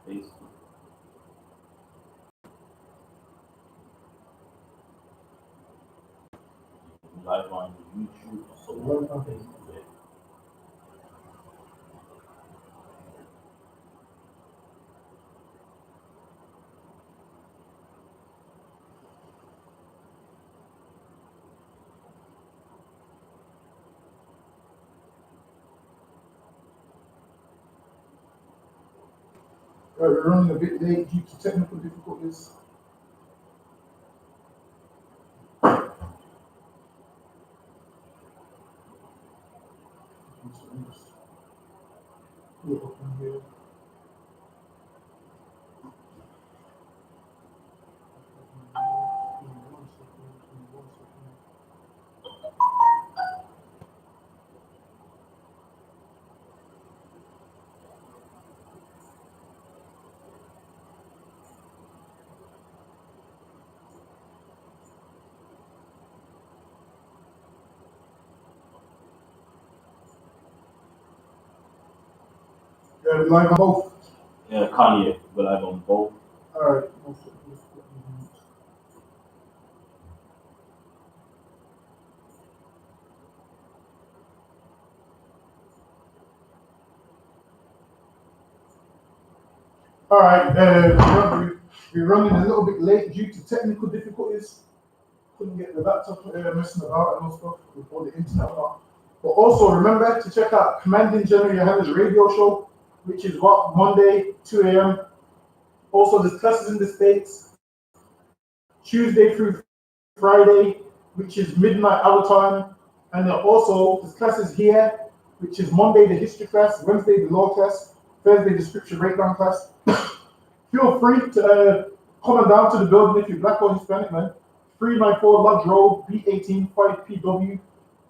Facebook. Live on YouTube. So Live on Facebook. We're running a bit late due to technical difficulties. Live on both. Yeah, Kanye. We're live on both. Alright. Alright, we're running a little bit late due to technical difficulties. Couldn't get the laptop messing about and stuff with all the internet and all. But also remember to check out Commanding General YAHANNA's radio show, which is what, Monday, 2 a.m. Also, there's classes in the States, Tuesday through Friday, which is midnight our time. And then also, there's classes here, which is Monday, the history class, Wednesday, the law class, Thursday, the scripture breakdown class. Feel free to come on down to the building if you're Black or Hispanic, man. 394 Lodge Road, B18 5PW.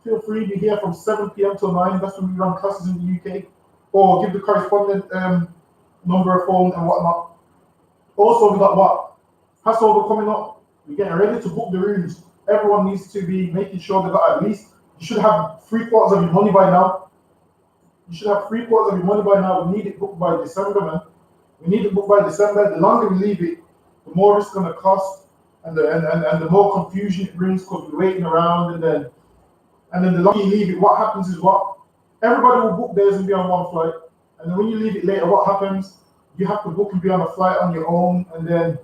Feel free to be here from 7 p.m. till 9. That's when we run classes in the UK. Or give the correspondent number, phone, and whatnot. Also, we got what? Passover coming up. We're getting ready to book the rooms. Everyone needs to be making sure they got at least, you should have 3/4 of your money by now. You should have 3/4 of your money by now. We need it booked by December, man. We need it booked by December. The longer we leave it, the more it's going to cost. And the more confusion it brings because we're waiting around, and then the longer you leave it, what happens is what everybody will book theirs and be on one flight, and then when you leave it later, what happens? You have to book and be on a flight on your own, and then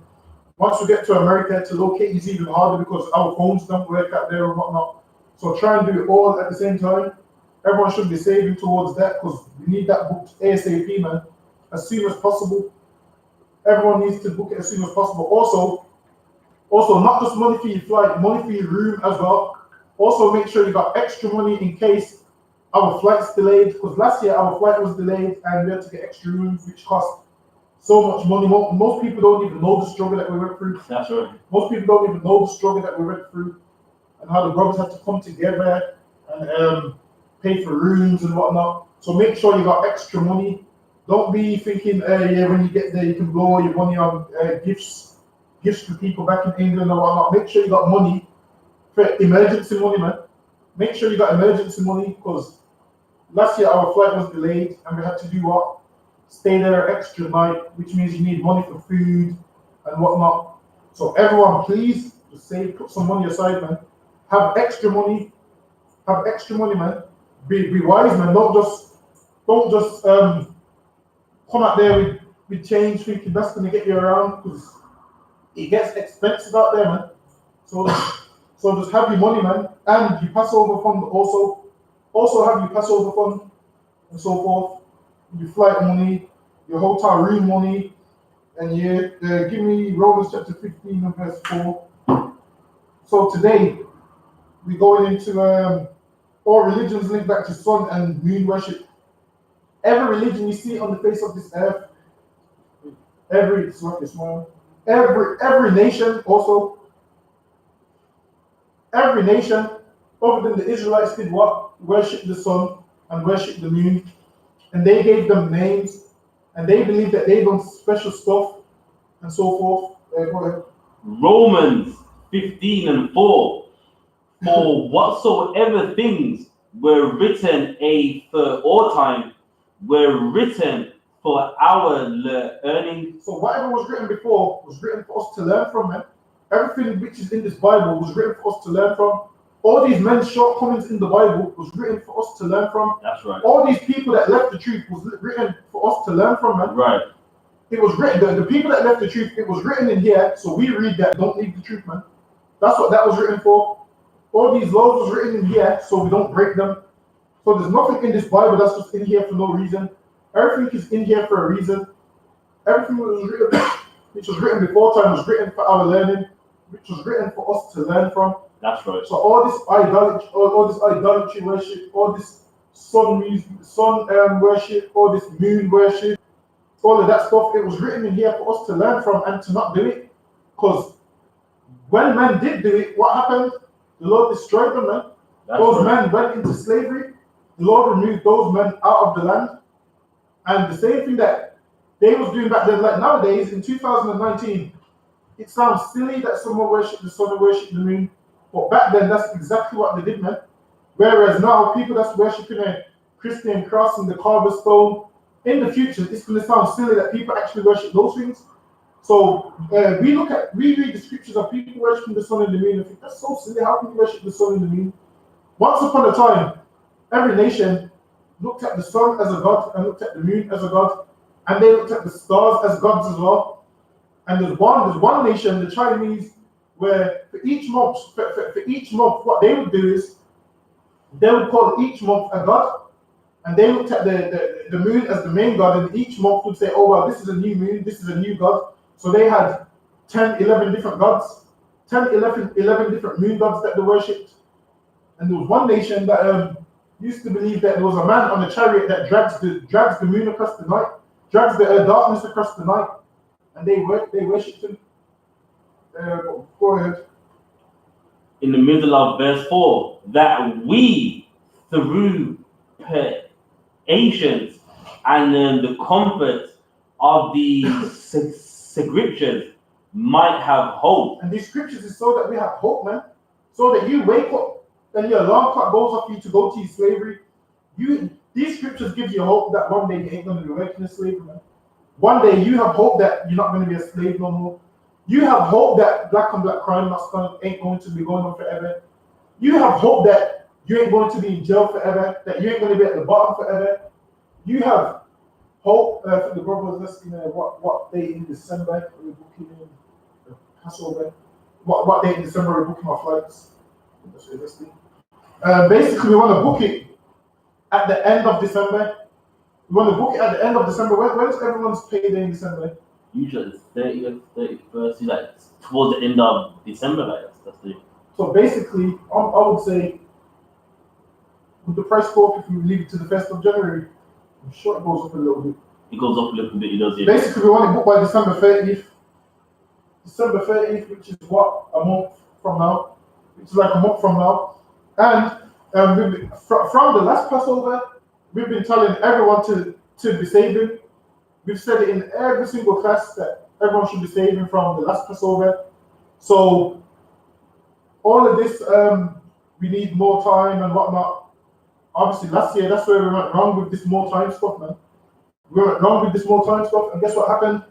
once we get to America, to locate is even harder because our phones don't work out there and whatnot. So try and do it all at the same time. Everyone should be saving towards that because we need that booked ASAP, man, as soon as possible. Everyone needs to book it as soon as possible. Also, not just money for your flight, money for your room as well. Also, make sure you got extra money in case our flight's delayed, because last year our flight was delayed and we had to get extra rooms, which cost so much money. Most people don't even know the struggle that we went through. That's right. Most people don't even know the struggle that we went through and how the brothers had to come together and pay for rooms and whatnot. So make sure you got extra money. Don't be thinking, yeah, when you get there, you can blow your money on gifts to people back in England or whatnot. Make sure you got money for emergency money, man. Make sure you got emergency money because last year our flight was delayed and we had to do what? Stay there extra night, which means you need money for food and whatnot. So everyone, please just save, put some money aside, man. Have extra money, man. Be wise, man. Don't just come out there with change thinking that's gonna get you around because it gets expensive out there, man. So just have your money, man, and your Passover fund also have your Passover fund and so forth. Your flight money, your hotel room money, and give me Romans chapter 15 and verse 4. So today we're going into all religions linked back to sun and moon worship. Every religion you see on the face of this earth, every nation also, every nation other than the Israelites did what? Worship the sun and worship the moon. And they gave them names and they believed that they done special stuff and so forth. Go ahead. Romans 15 and 4. For whatsoever things were written aforetime were written for our earning. So whatever was written before was written for us to learn from, man. Everything which is in this Bible was written for us to learn from. All these men's shortcomings in the Bible was written for us to learn from. That's right. All these people that left the truth was written for us to learn from, man. Right. It was written, the people that left the truth, it was written in here, so we read that, don't leave the truth, man. That's what that was written for. All these laws was written in here, so we don't break them. So there's nothing in this Bible that's just in here for no reason. Everything is in here for a reason. Everything which was written before time was written for our learning, which was written for us to learn from. That's right. So all this idolatry worship, all this sun worship, all this moon worship, all of that stuff, it was written in here for us to learn from and to not do it. Because when men did do it, what happened? The Lord destroyed them, man. Those men went into slavery. The Lord removed those men out of the land. And the same thing that they was doing back then, like nowadays in 2019, it sounds silly that someone worship the sun and worship the moon. But back then, that's exactly what they did, man. Whereas now, people that's worshiping a Christian cross and the carver stone, in the future, it's going to sound silly that people actually worship those things. So we read the scriptures of people worshiping the sun and the moon and think, that's so silly, how can you worship the sun and the moon? Once upon a time, every nation looked at the sun as a god and looked at the moon as a god, and they looked at the stars as gods as well. And there's one nation, the Chinese, where for each month, what they would do is they would call each month a god, and they looked at the moon as the main god, and each month would say, oh well, this is a new moon, this is a new god. So they had 10, 11 different gods, 10, 11 different moon gods that they worshipped. And there was one nation that used to believe that there was a man on a chariot that drags the moon across the night, drags the darkness across the night, and they worshipped him. Go ahead. In the middle of verse 4, that we, through patience and the comfort of the scriptures, might have hope. And these scriptures is so that we have hope, man. So that you wake up and your alarm clock goes off for you to go to your slavery. These scriptures give you hope that one day you ain't going to be working in slavery, man. One day you have hope that you're not going to be a slave no more. You have hope that black on black crime ain't going to be going on forever. You have hope that you ain't going to be in jail forever, that you ain't going to be at the bottom forever. You have hope. I think the brother was asking what day in December we're booking in Passover. What day in December we're booking our flights. Basically, we want to book it at the end of December. We want to book it at the end of December. When's everyone's payday in December? Usually it's 30th, 31st, like towards the end of December, like that's the. So basically, I would say, would the price go up if we leave it to the 1st of January? I'm sure it goes up a little bit. It goes up a little bit, it does, yeah. Basically, we want to book by December 30th. December 30th, which is what, a month from now. Which is like a month from now. And from the last Passover, we've been telling everyone to be saving. We've said it in every single class that everyone should be saving from the last Passover. So all of this, we need more time and whatnot. Obviously, last year, that's where we went wrong with this more time stuff, man. We went wrong with this more time stuff, and guess what happened?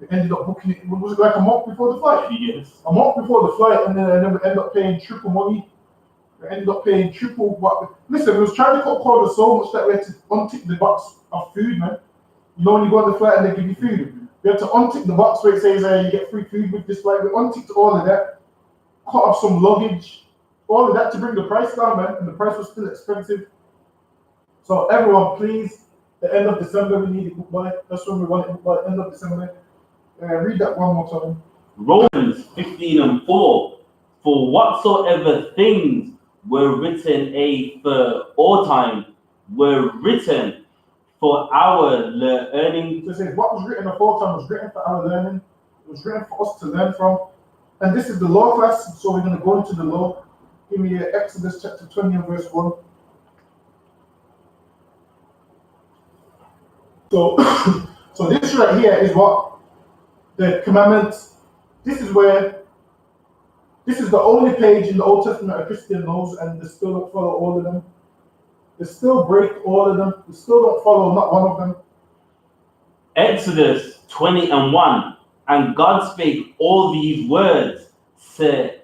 We ended up booking it. Was it like a month before the flight? Yes. A month before the flight, and then we ended up paying triple money. We ended up paying triple what? Listen, we was trying to cut corners so much that we had to untick the box of food, man. You know when you go on the flight and they give you food, we had to untick the box where it says you get free food with this flight. We unticked all of that, cut off some luggage, all of that to bring the price down, man. And the price was still expensive. So everyone, please, the end of December we need it booked by. That's when we want it booked by. End of December. Read that one more time. Romans 15:4. For whatsoever things were written aforetime were written for our learning. So it says what was written aforetime was written for our learning. It was written for us to learn from. And this is the law class, so we're going to go into the law. Give me Exodus chapter 20 and verse 1. So this right here is what the commandments. This is the only page in the Old Testament a Christian knows, and they still don't follow all of them. They still break all of them. They still don't follow not one of them. Exodus 20:1, and God spake all these words, saying,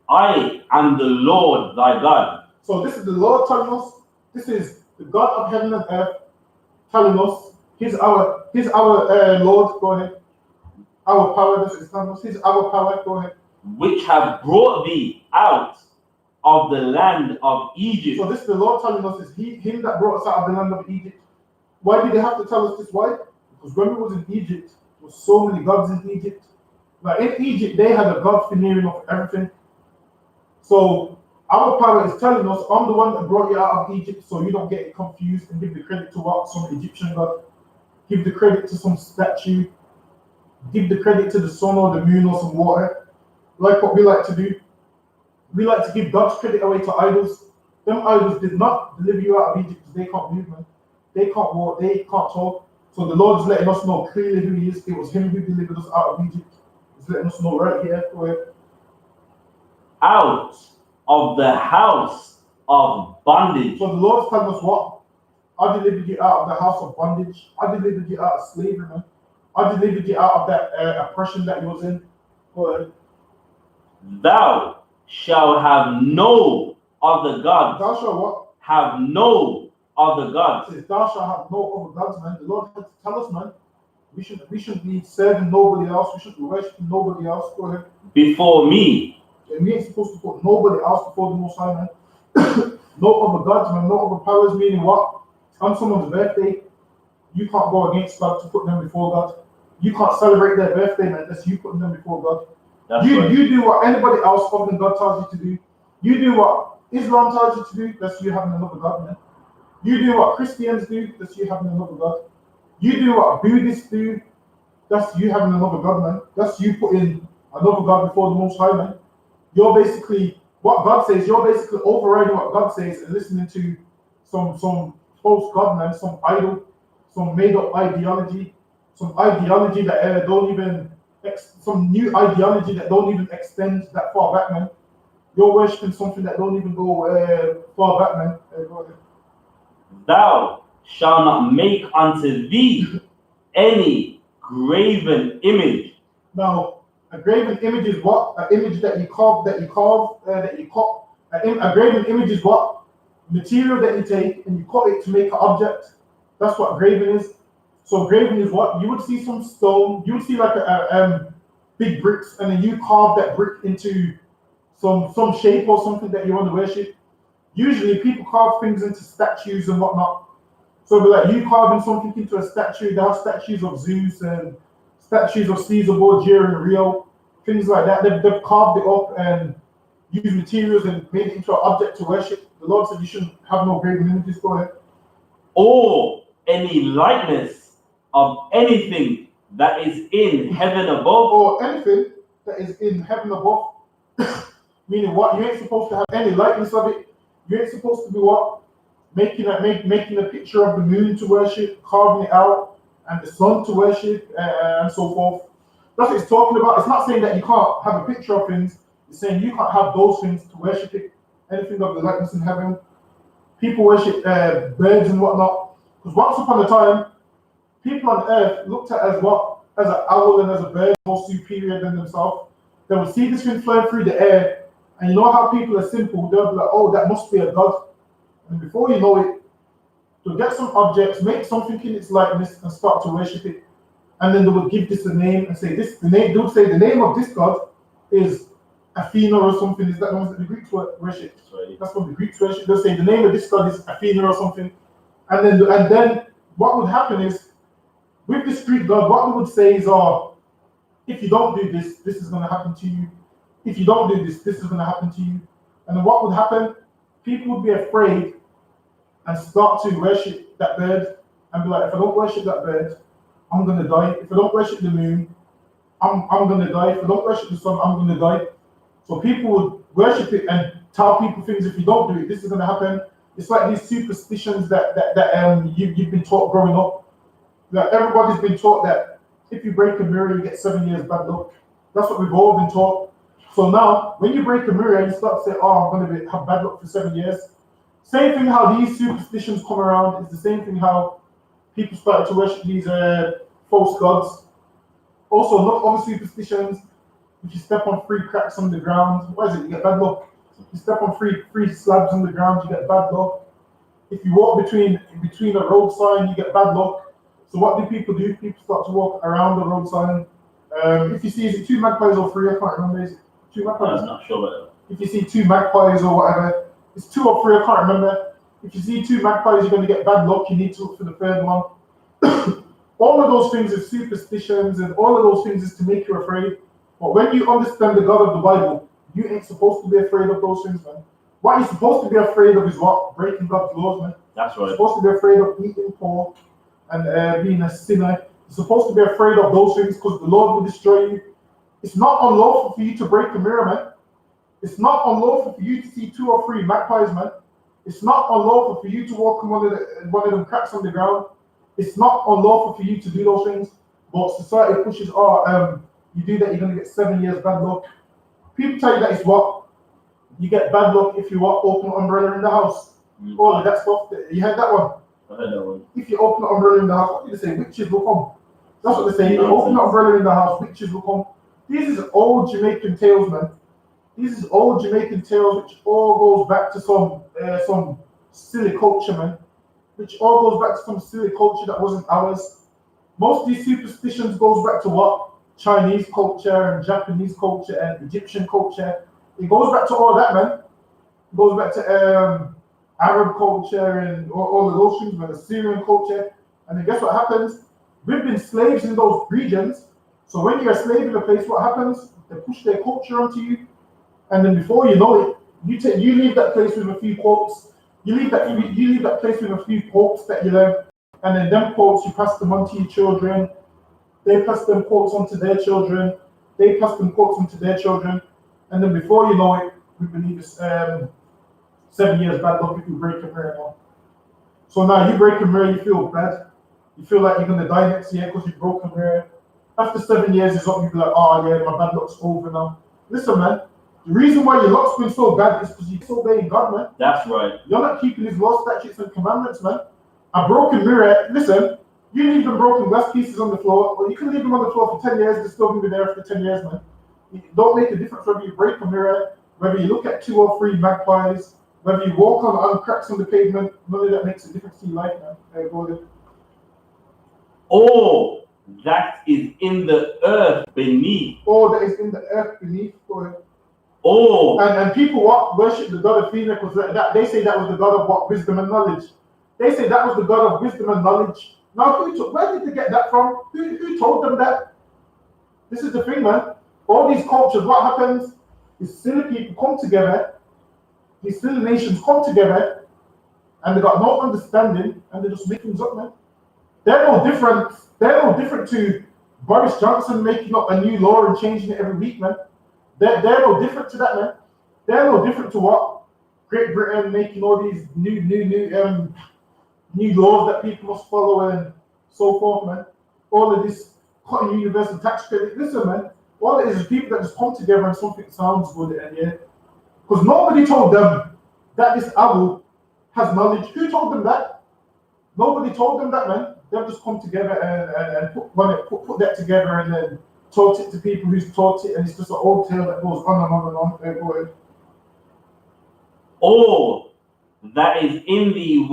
I am the Lord thy God. So this is the Lord telling us, this is the God of heaven and earth telling us, he's our Lord, go ahead. Our power, this is telling us, he's our power, go ahead. Which have brought thee out of the land of Egypt. So this is the Lord telling us, is him that brought us out of the land of Egypt. Why did they have to tell us this? Why? Because when we was in Egypt, there was so many gods in Egypt. Like in Egypt, they had a god veneering of everything. So our power is telling us, I'm the one that brought you out of Egypt, so you don't get it confused and give the credit to what? Some Egyptian god. Give the credit to some statue. Give the credit to the sun or the moon or some water. Like what we like to do. We like to give God's credit away to idols. Them idols did not deliver you out of Egypt because they can't move, man. They can't walk, they can't talk. So the Lord is letting us know clearly who he is. It was him who delivered us out of Egypt. He's letting us know right here. Go ahead. Out of the house of bondage. So the Lord's telling us what? I delivered you out of the house of bondage. I delivered you out of slavery, man. I delivered you out of that oppression that you was in. Go ahead. Thou shalt have no other gods. Thou shalt what? Have no other gods. It says, thou shalt have no other gods, man. The Lord had to tell us, man. We shouldn't be serving nobody else. We shouldn't be worshiping nobody else. Go ahead. Before me. And we ain't supposed to put nobody else before the Most High, man. No other gods, man. No other powers, meaning what? On someone's birthday, you can't go against God to put them before God. You can't celebrate their birthday, man. That's you putting them before God. That's right. You do what anybody else other than God tells you to do. You do what Islam tells you to do. That's you having another God, man. You do what Christians do. That's you having another God. You do what Buddhists do. That's you having another God, man. That's you putting another God before the Most High, man. You're basically what God says. You're basically overriding what God says and listening to some false God, man. Some idol, some made-up ideology, some ideology that don't even. Some new ideology that don't even extend that far back, man. You're worshipping something that don't even go far back, man. Thou shalt not make unto thee any graven image. Now, a graven image is what? An image that you carve. A graven image is what? Material that you take and you cut it to make an object. That's what graven is. So graven is what? You would see some stone. You would see like a big bricks, and then you carve that brick into some shape or something that you want to worship. Usually, people carve things into statues and whatnot. So, it'd be like you carving something into a statue. There are statues of Zeus and statues of Caesar Borgia and Rio, things like that. They've carved it up and used materials and made it into an object to worship. The Lord said you shouldn't have no graven images. Go ahead. Or any likeness of anything that is in heaven above. Or anything that is in heaven above. Meaning what? You ain't supposed to have any likeness of it. You ain't supposed to be what? Making a picture of the moon to worship, carving it out, and the sun to worship, and so forth. That's what it's talking about. It's not saying that you can't have a picture of things. It's saying you can't have those things to worship it. Anything of the likeness in heaven. People worship birds and whatnot. Because once upon a time, people on earth looked at as what? As an owl and as a bird, more superior than themselves. They would see this thing flying through the air, and you know how people are simple. They'll be like, oh, that must be a god. And before you know it, they'll get some objects, make something in its likeness, and start to worship it. And then they would give this a name and say this. They would say the name of this god is Athena or something. Is that the ones that the Greeks worship? That's what the Greeks worship. They'll say the name of this god is Athena or something. And then what would happen is, with this Greek god, what they would say is, if you don't do this, this is going to happen to you. If you don't do this, this is going to happen to you. And then what would happen? People would be afraid and start to worship that bird and be like, if I don't worship that bird, I'm going to die. If I don't worship the moon, I'm going to die. If I don't worship the sun, I'm going to die. So people would worship it and tell people things, if you don't do it, this is going to happen. It's like these superstitions that you've been taught growing up. Like everybody's been taught that if you break a mirror, you get 7 years bad luck. That's what we've all been taught. So now, when you break a mirror and you start to say, I'm going to have bad luck for 7 years, same thing how these superstitions come around is the same thing how People started to worship these false gods. Also, not other superstitions. If you step on 3 cracks on the ground, what is it? You get bad luck. If you step on three slabs on the ground, you get bad luck. If you walk between a road sign, you get bad luck. So what do? People start to walk around the road sign. If you see, is it 2 magpies or 3? I can't remember. Is it 2 magpies? I'm not sure about If you see 2 magpies or whatever, it's 2 or 3. I can't remember. If you see 2 magpies, you're going to get bad luck. You need to look for the 3rd one. All of those things is superstitions, and all of those things is to make you afraid. But when you understand the God of the Bible, you ain't supposed to be afraid of those things, man. What you're supposed to be afraid of is what? Breaking God's laws, man. That's right. You're supposed to be afraid of eating pork and being a sinner. You're supposed to be afraid of those things because the Lord will destroy you. It's not unlawful for you to break a mirror, man. It's not unlawful for you to see 2 or 3 magpies, man. It's not unlawful for you to walk on one of them cracks on the ground. It's not unlawful for you to do those things. But society pushes, you do that, you're going to get 7 years bad luck. People tell you that it's what? You get bad luck if you open an umbrella in the house. All of that stuff. You heard that one? I heard that one. If you open an umbrella in the house, what do they say? Witches will come. That's what they say. If you open an umbrella in the house, witches will come. These is old Jamaican tales, man. These is old Jamaican tales, which all goes back to some silly culture, man. Which all goes back to some silly culture that wasn't ours. Most of these superstitions goes back to what? Chinese culture and Japanese culture and Egyptian culture. It goes back to all that, man. It goes back to Arab culture and all of those things, man. Assyrian culture. And then guess what happens? We've been slaves in those regions. So when you're a slave in a place, what happens? They push their culture onto you. And then before you know it, you leave that place with a few quotes. You leave that place with a few quotes that you learn. And then them quotes, you pass them on to your children. They pass them quotes on to their children. They pass them quotes on to their children. And then before you know it, we believe it's 7 years bad luck if you break a mirror now. So now you break a mirror, you feel bad. You feel like you're going to die next year because you broke a mirror. After 7 years is up, you'll be like, oh yeah, my bad luck's over now. Listen, man. The reason why your luck's been so bad is because you're disobeying God, man. That's right. You're not keeping His laws, statutes, and commandments, man. A broken mirror, listen, you leave them broken glass pieces on the floor, or you can leave them on the floor for 10 years, they're still going to be there after 10 years, man. It don't make a difference whether you break a mirror, whether you look at 2 or 3 magpies, whether you walk on cracks on the pavement, none of that makes a difference to your life, man. Go ahead. All that is in the earth beneath. All that is in the earth beneath, go ahead. All. And people worship the God of Phoenix, they say that was the God of what? Wisdom and knowledge. They say that was the God of wisdom and knowledge. Now, where did they get that from? Who told them that? This is the thing, man. All these cultures, what happens is silly people come together, these silly nations come together, and they got no understanding, and they just make things up, man. They're no different to Boris Johnson making up a new law and changing it every week, man. They're no different to that, man. They're no different to what? Great Britain making all these new laws that people must follow and so forth, man. All of this cutting universal tax credit. Listen, man, all it is people that just come together and something sounds good and yeah. Because nobody told them that this owl has knowledge. Who told them that? Nobody told them that, man. They've just come together and put that together and then taught it to people who's taught it, and it's just an old tale that goes on and on and on. Go ahead. All that is in the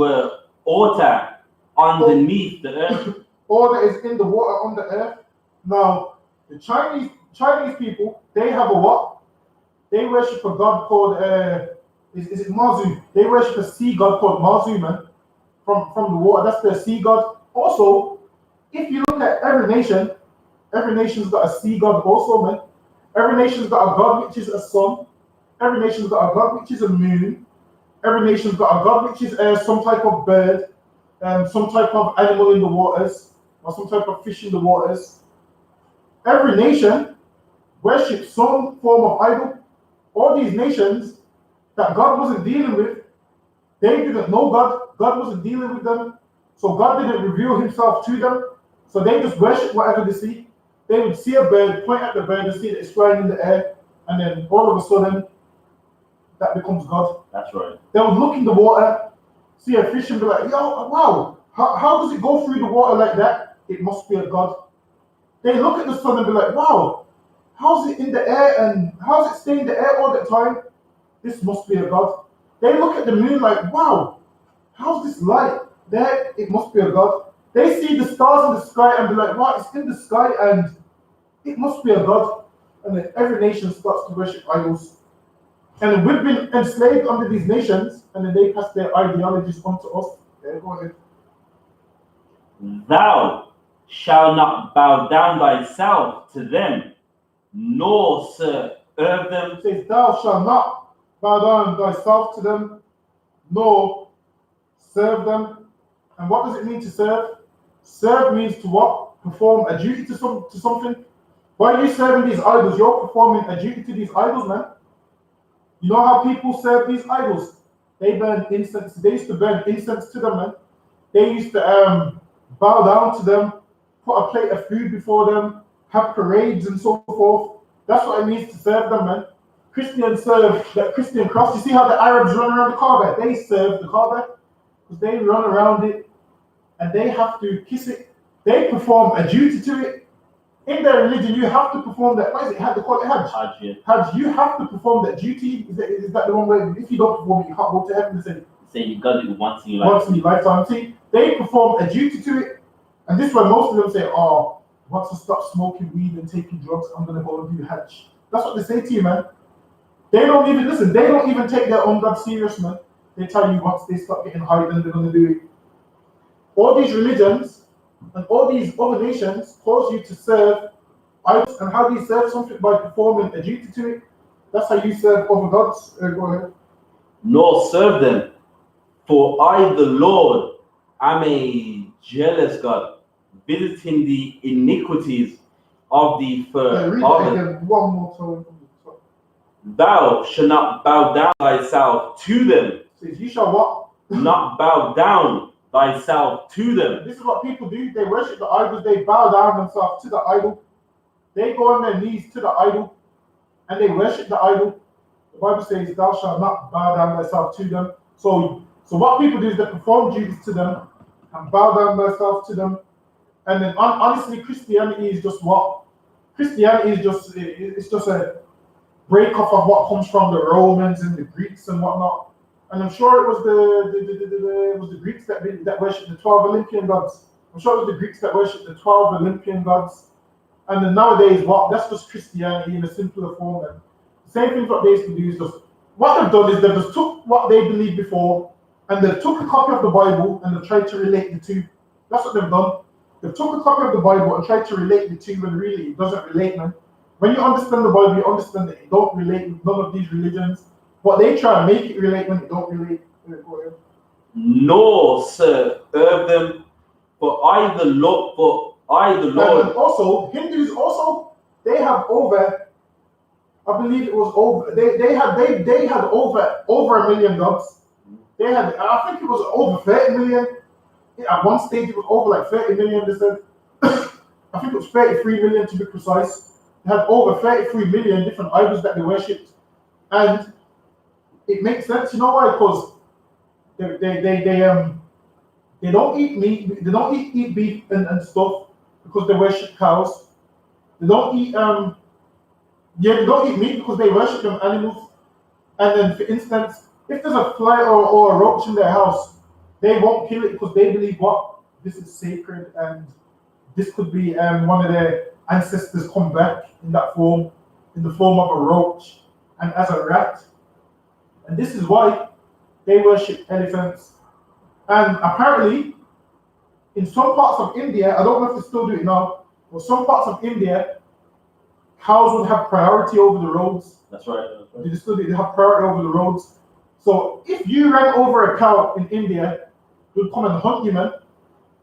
water underneath the earth. All that is in the water on the earth. Now, the Chinese people, they have a what? They worship a god called is it Mazu? They worship a sea god called Mazu, man. From the water, that's their sea god. Also, if you look at every nation's got a sea god also, man. Every nation's got a god which is a sun. Every nation's got a god which is a moon. Every nation's got a god which is some type of bird, some type of animal in the waters, or some type of fish in the waters. Every nation worships some form of idol. All these nations that God wasn't dealing with, they didn't know God. God wasn't dealing with them. So God didn't reveal Himself to them. So they just worship whatever they see. They would see a bird, point at the bird and see that it's flying in the air, and then all of a sudden, that becomes God. That's right. They would look in the water, see a fish and be like, yo, wow, How does it go through the water like that? It must be a god. They look at the sun and be like, wow, how's it in the air and how's it staying in the air all the time? This must be a god. They look at the moon like, wow, how's this light there? It must be a god. They see the stars in the sky and be like, wow, it's in the sky and it must be a god. And then every nation starts to worship idols. And then we've been enslaved under these nations, and then they pass their ideologies on to us. Yeah, go ahead. Thou shalt not bow down thyself to them, nor serve them. It says, thou shalt not bow down thyself to them, nor serve them. And what does it mean to serve? Serve means to what? Perform a duty to something. Why are you serving these idols? You're performing a duty to these idols, man. You know how people serve these idols? They burn incense. They used to burn incense to them, man. They used to bow down to them, put a plate of food before them, have parades and so forth. That's what it means to serve them, man. Christians serve that Christian cross. You see how the Arabs run around the Kaaba? They serve the Kaaba because they run around it and they have to kiss it. They perform a duty to it. In their religion, you have to perform that. What is it? How to call it? Hajj. Hajj, yeah. Hajj. You have to perform that duty. Is that the wrong way? If you don't perform it, you can't go to heaven. Say you got it once in your Once in your lifetime. See, they perform a duty to it, and this is why most of them say, "Oh, once I stop smoking weed and taking drugs, I'm gonna go and do Hajj." That's what they say to you, man. They don't even listen. They don't even take their own God serious, man. They tell you once they stop getting high, then they're gonna do it. All these religions and all these other nations cause you to serve idols, and how do you serve something? By performing a duty to it. That's how you serve other gods. Go ahead. Nor serve them, for I, the Lord, am a jealous God, visiting the iniquities of the Read that again one more time. Thou shalt not bow down thyself to them. It says, you shall what? Not bow down thyself to them. This is what people do. They worship the idols. They bow down themselves to the idol. They go on their knees to the idol, and they worship the idol. The Bible says, "Thou shalt not bow down thyself to them." So what people do is they perform duties to them and bow down themselves to them. And then honestly, Christianity is just what? Christianity is just it's just a break off of what comes from the Romans and the Greeks and whatnot. And I'm sure it was the Greeks that worshipped the 12 Olympian gods. I'm sure it was the Greeks that worshipped the 12 Olympian gods. And then nowadays, that's just Christianity in a simpler form. And the same thing what they used to do is just, what they've done is they've just took what they believed before and they've took a copy of the Bible and they've tried to relate the two. That's what they've done. They've took a copy of the Bible and tried to relate the two when really it doesn't relate, man. When you understand the Bible, you understand that it don't relate with none of these religions. But they try and make it relate when it don't relate. Nor serve them, for I the Lord. And also, Hindus also, they have over, I believe it was over, they had over a million gods. They had, I think it was over 30 million. At one stage, it was over like 30 million. They said, I think it was 33 million to be precise. They had over 33 million different idols that they worshipped, and it makes sense. You know why? Because they don't eat meat. They don't eat beef and stuff because they worship cows. They don't eat they don't eat meat because they worship them animals. And then, for instance, if there's a fly or a roach in their house, they won't kill it because they believe what? This is sacred and this could be one of their ancestors come back in that form, in the form of a roach and as a rat. And this is why they worship elephants. And apparently, in some parts of India, I don't know if they still do it now, but some parts of India, cows would have priority over the roads. That's right. They still do. They have priority over the roads. So if you ran over a cow in India, they would come and hunt you, man.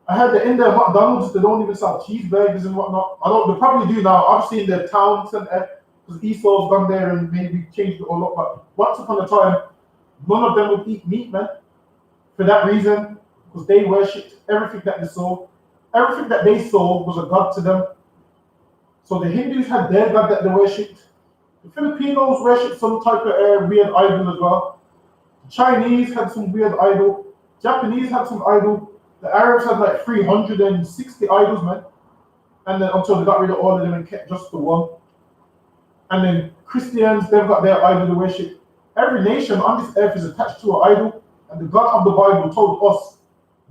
I heard that in their McDonald's, they don't even sell cheeseburgers and whatnot. They probably do now. I've seen the town center because Esau's gone there and maybe changed it all up. But once upon a time, none of them would eat meat, man. For that reason, because they worshipped everything that they saw. Everything that they saw was a god to them. So the Hindus had their god that they worshipped. The Filipinos worshipped some type of weird idol as well. The Chinese had some weird idol. Japanese had some idol. The Arabs had like 360 idols, man. And then until they got rid of all of them and kept just the one. And then Christians, they've got their idol to worship. Every nation on this earth is attached to an idol. And the God of the Bible told us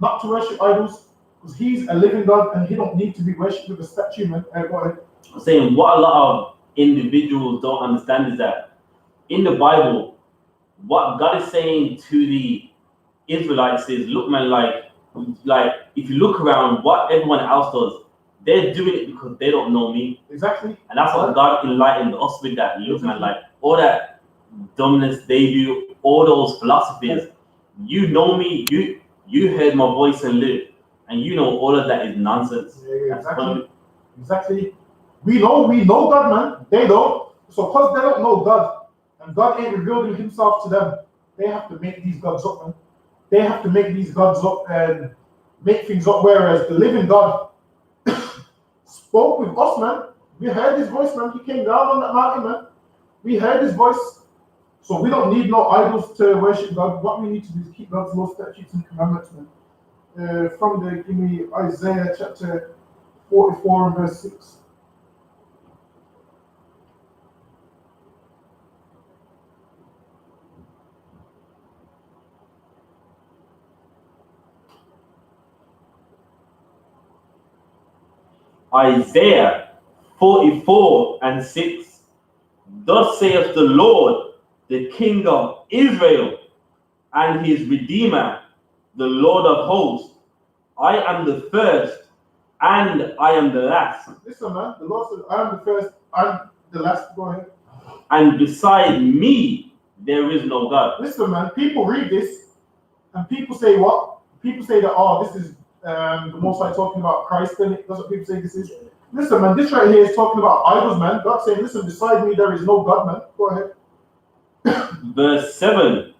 not to worship idols because he's a living God and he don't need to be worshipped with a statue, man. Go ahead. I'm saying what a lot of individuals don't understand is that in the Bible, what God is saying to the Israelites is, look, man, like if you look around, what everyone else does, they're doing it because they don't know me. Exactly. And that's what God enlightened us with that. Look, man, like all that dumbness they do, all those philosophies, you know me, you heard my voice and lived, and you know all of that is nonsense. Yeah, exactly. Exactly. We know God, man. They don't. So because they don't know God, and God ain't revealing himself to them, they have to make these gods up, man. They have to make these gods up and make things up. Whereas the living God spoke with us, man. We heard his voice, man. He came down on that mountain, man. We heard his voice. So we don't need no idols to worship God. What we need to do is keep God's law, statutes, and commandments, man. Give me Isaiah chapter 44 and verse 6. Isaiah 44 and 6. Thus saith the Lord, the King of Israel, and his Redeemer, the Lord of hosts. I am the first, and I am the last. Listen, man, the Lord said, I am the first, and the last. Go ahead. And beside me, there is no God. Listen, man, people read this, and people say what? People say that, oh, this is the Most High talking about Christ, and that's what people say this is. Listen, man, this right here is talking about idols, man. God saying, listen, beside me there is no God, man. Go ahead. Verse 7.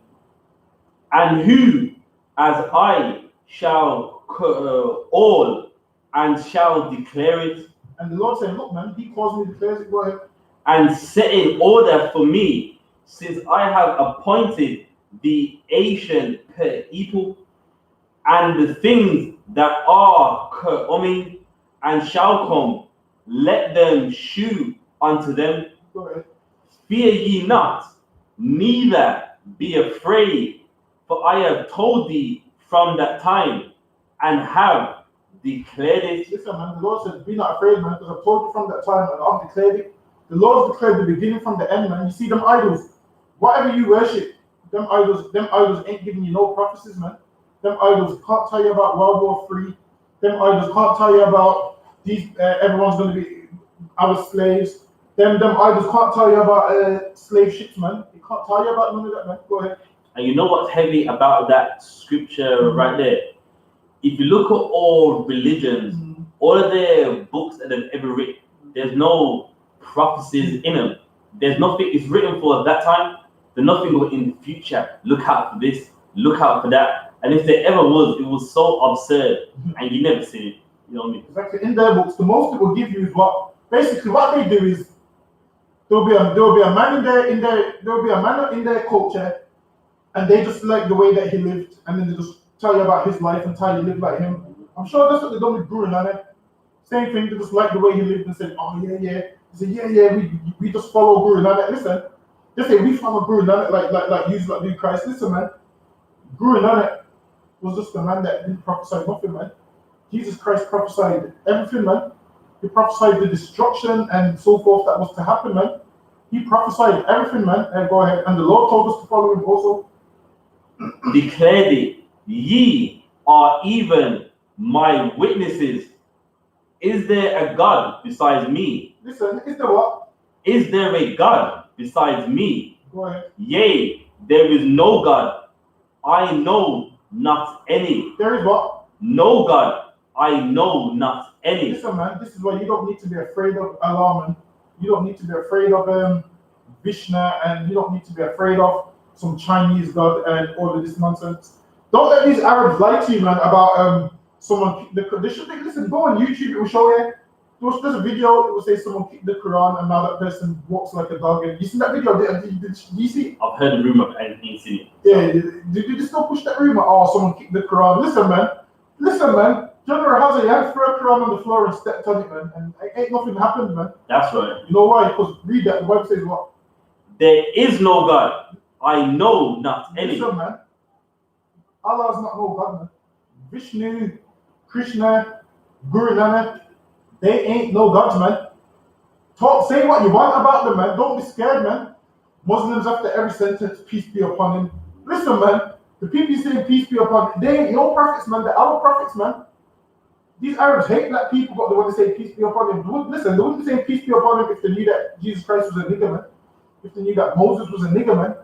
And who, as I, shall all and shall declare it. And the Lord said, look, man, he calls me, declares it. Go ahead. And set in order for me, since I have appointed the ancient people and the things that are coming and shall come, let them shew unto them. Go ahead. Fear ye not, neither be afraid, for I have told thee from that time and have declared it. Listen, man, the Lord said, be not afraid, man, because I've told you from that time and I've declared it. The Lord declared the beginning from the end, man. You see them idols, whatever you worship, them idols ain't giving you no prophecies, man. Them idols can't tell you about World War III. Them idols can't tell you about these. Everyone's going to be our slaves. Them idols can't tell you about slave ships, man. It can't tell you about none of that, man. Go ahead. And you know what's heavy about that scripture right there? If you look at all religions, all of their books that they've ever written, there's no prophecies in them. There's nothing it's written for at that time. There's nothing in the future. Look out for this. Look out for that. And if there ever was, it was so absurd, and you never see it. You know what I mean? Exactly. In their books, the most it will give you is what basically what they do is there'll be a man in their culture, and they just like the way that he lived, and then they just tell you about his life and tell you live like him. I'm sure that's what they done with Guru Nanak. Same thing. They just like the way he lived and said, oh yeah. They said, yeah. We just follow Guru Nanak. Listen, they say we follow Guru Nanak like you like do Christ. Listen, man, Guru Nanak was just the man that didn't prophesy nothing, man. Jesus Christ prophesied everything, man. He prophesied the destruction and so forth that was to happen, man. He prophesied everything, man. And go ahead. And the Lord told us to follow him also. Declared it, ye are even my witnesses. Is there a God besides me? Listen, is there what? Is there a God besides me? Go ahead. Yea, there is no God. I know not any. There is what? No God. I know not any. Listen, man, this is why you don't need to be afraid of Allah, man. You don't need to be afraid of Vishnu, and you don't need to be afraid of some Chinese God and all of this nonsense. Don't let these Arabs lie to you, man, about someone. They should listen. Go on YouTube; it will show you. There's a video. It will say someone kicked the Quran, and now that person walks like a dog. And you seen that video? Did you see? I've heard the rumor, but I ain't seen it. Yeah. Did you still push that rumor? Oh, someone kicked the Quran. Listen, man. Listen, man. General Hazard, he had thrown around on the floor and stepped on it, man. And ain't nothing happened, man. That's right. You know why? Because read that. The Bible says what? There is no God. I know not any. Listen, man. Allah is not no God, man. Vishnu, Krishna, Guru Nanak, they ain't no gods, man. Say what you want about them, man. Don't be scared, man. Muslims after every sentence, peace be upon him. Listen, man. The people saying peace be upon him, they ain't your prophets, man. They're our prophets, man. These Arabs hate black people, but they want to say peace be upon him. Listen, they wouldn't say peace be upon him if they knew that Jesus Christ was a nigger, man. If they knew that Moses was a nigger, man.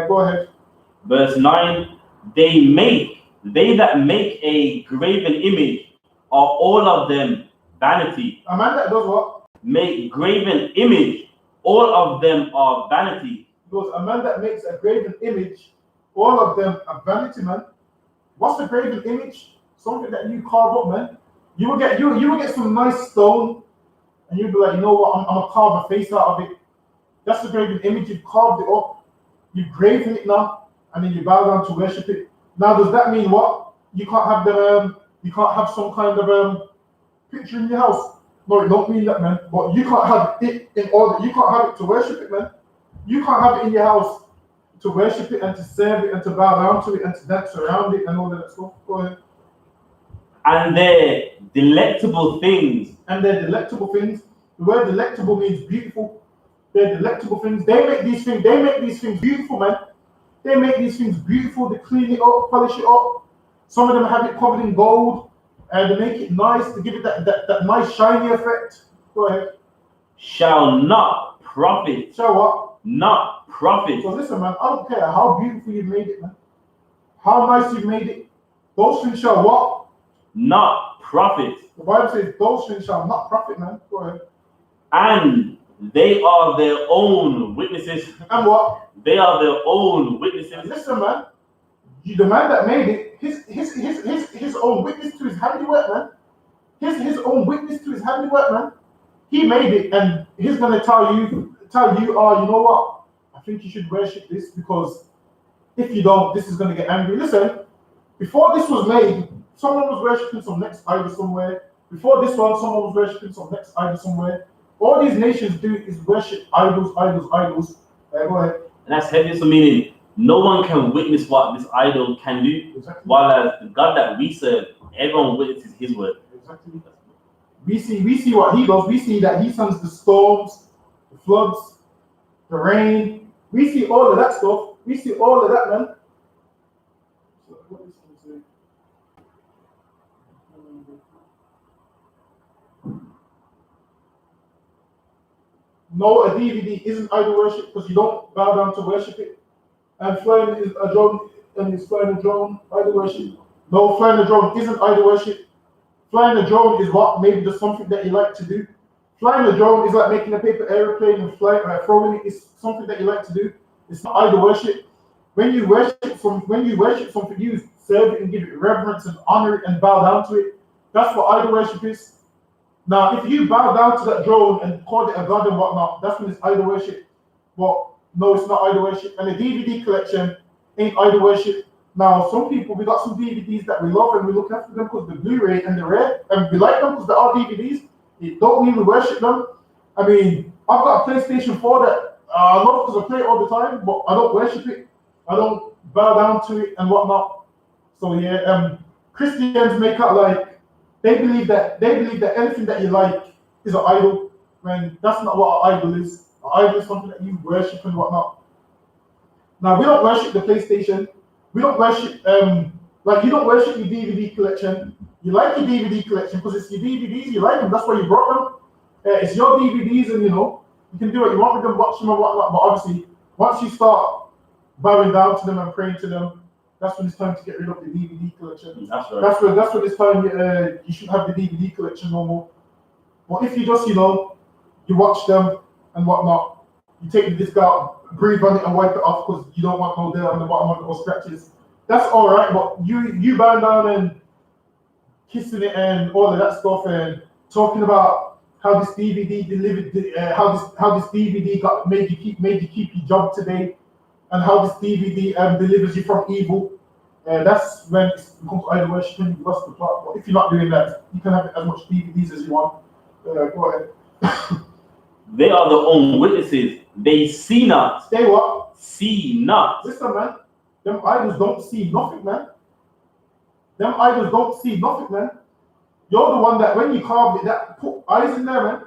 Go ahead. Verse 9, they that make a graven image are all of them vanity. A man that does what? Make graven image, all of them are vanity. Because a man that makes a graven image, all of them are vanity, man. What's a graven image? Something that you carve up, man. You will get some nice stone, and you'll be like, you know what? I'm gonna carve a face out of it. That's the graven image. You've carved it up. You've graven it now, and then you bow down to worship it. Now, does that mean what? You can't have you can't have some kind of picture in your house? No, it don't mean that, man. But you can't have it in order. You can't have it to worship it, man. You can't have it in your house to worship it and to serve it and to bow down to it and to dance around it and all that stuff. Go ahead. And their delectable things. And their delectable things. The word delectable means beautiful. They're delectable things. They make these things beautiful, man. They make these things beautiful. They clean it up, polish it up. Some of them have it covered in gold, and they make it nice to give it that nice shiny effect. Go ahead. Shall not profit. Shall what? Not profit. So listen, man, I don't care how beautiful you've made it, man. How nice you've made it. Those things shall what? Not profit. The Bible says those things shall not profit, man. Go ahead. And they are their own witnesses. And what? They are their own witnesses. Listen, man. The man that made it, his own witness to his handiwork, man. His own witness to his handiwork, man. He made it, and he's gonna tell you, you know what? I think you should worship this, because if you don't, this is gonna get angry. Listen, before this was made, someone was worshiping some next idol somewhere. Before this one, someone was worshiping some next idol somewhere. All these nations do is worship idols. Go ahead. And that's heavy, so meaning no one can witness what this idol can do. Exactly. While as the God that we serve, everyone witnesses his word. Exactly. We see what he does. We see that he sends the storms, the floods, the rain. We see all of that stuff. We see all of that, man. So, what is he saying? No, a DVD isn't idol worship because you don't bow down to worship it. And flying is a drone, and is flying a drone idol worship. No, flying a drone isn't idol worship. Flying a drone is what? Maybe just something that you like to do. Flying a drone is like making a paper airplane and throwing it is something that you like to do. It's not idol worship. When you worship something, you serve it and give it reverence and honor it and bow down to it. That's what idol worship is. Now, if you bow down to that drone and call it a god and whatnot, that's when it's idol worship. But no, it's not idol worship. And the DVD collection ain't idol worship. Now, some people, we got some DVDs that we love and we look after them because the Blu-ray and the rare, and we like them because they are DVDs. It don't mean we worship them. I mean, I've got a PlayStation 4 that I love because I play it all the time, but I don't worship it. I don't bow down to it and whatnot. So yeah, Christians make out like they believe that anything that you like is an idol, when that's not what an idol is. An idol is something that you worship and whatnot. Now, we don't worship the PlayStation. We don't worship, like you don't worship your DVD collection. You like your DVD collection because it's your DVDs, you like them, that's why you brought them. It's your DVDs, and you can do what you want with them, watch them and whatnot. But obviously, once you start bowing down to them and praying to them, that's when it's time to get rid of the DVD collection. That's right. That's when it's time you shouldn't have the DVD collection no more. But if you just, you watch them and whatnot, you take the disc out, breathe on it and wipe it off because you don't want no dirt on the bottom of it or scratches. That's all right, but you bow down and kissing it and all of that stuff and talking about how this DVD delivered, how this DVD made you keep your job today, and how this DVD delivers you from evil. That's when it becomes idol worship and you lost the plot. But if you're not doing that, you can have as much DVDs as you want. Go ahead. They are their own witnesses. They see not. They what? See not. Listen, man. Them idols don't see nothing, man. Them idols don't see nothing, man. You're the one that when you carved it, that put eyes in there, man.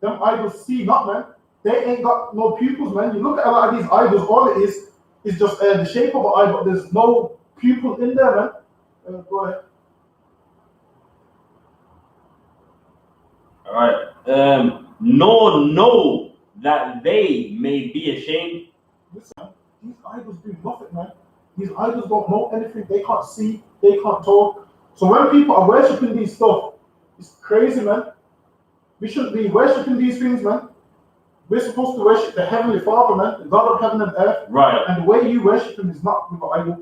Them idols see not, man. They ain't got no pupils, man. You look at a lot of these idols, all it is just the shape of an eye, but there's no pupil in there, man. Go ahead. All right. Nor know that they may be ashamed. Listen, these idols do nothing, man. These idols don't know anything. They can't see. They can't talk. So when people are worshiping these stuff, it's crazy, man. We shouldn't be worshiping these things, man. We're supposed to worship the Heavenly Father, man, the God of heaven and earth. Right. And the way you worship Him is not with an idol.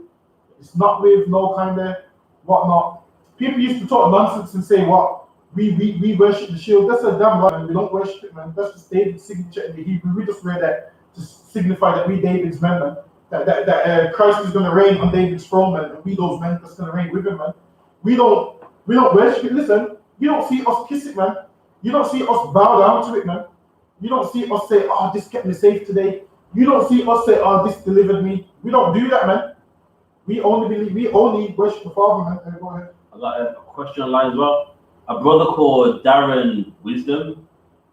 It's not with no kind of whatnot. People used to talk nonsense and say, what? We worship the shield. That's a damn lie, man. We don't worship it, man. That's just David's signature in the Hebrew. We just wear that to signify that we David's men, man. That Christ is going to reign on David's throne, man. And we those men that's going to reign with Him, man. We don't worship it. Listen, you don't see us kiss it, man. You don't see us bow down to it, man. You don't see us say, oh, this kept me safe today. You don't see us say, oh, this delivered me. We don't do that, man. We only worship the Father, man. Go ahead. I got a question online as well. A brother called Darren Wisdom.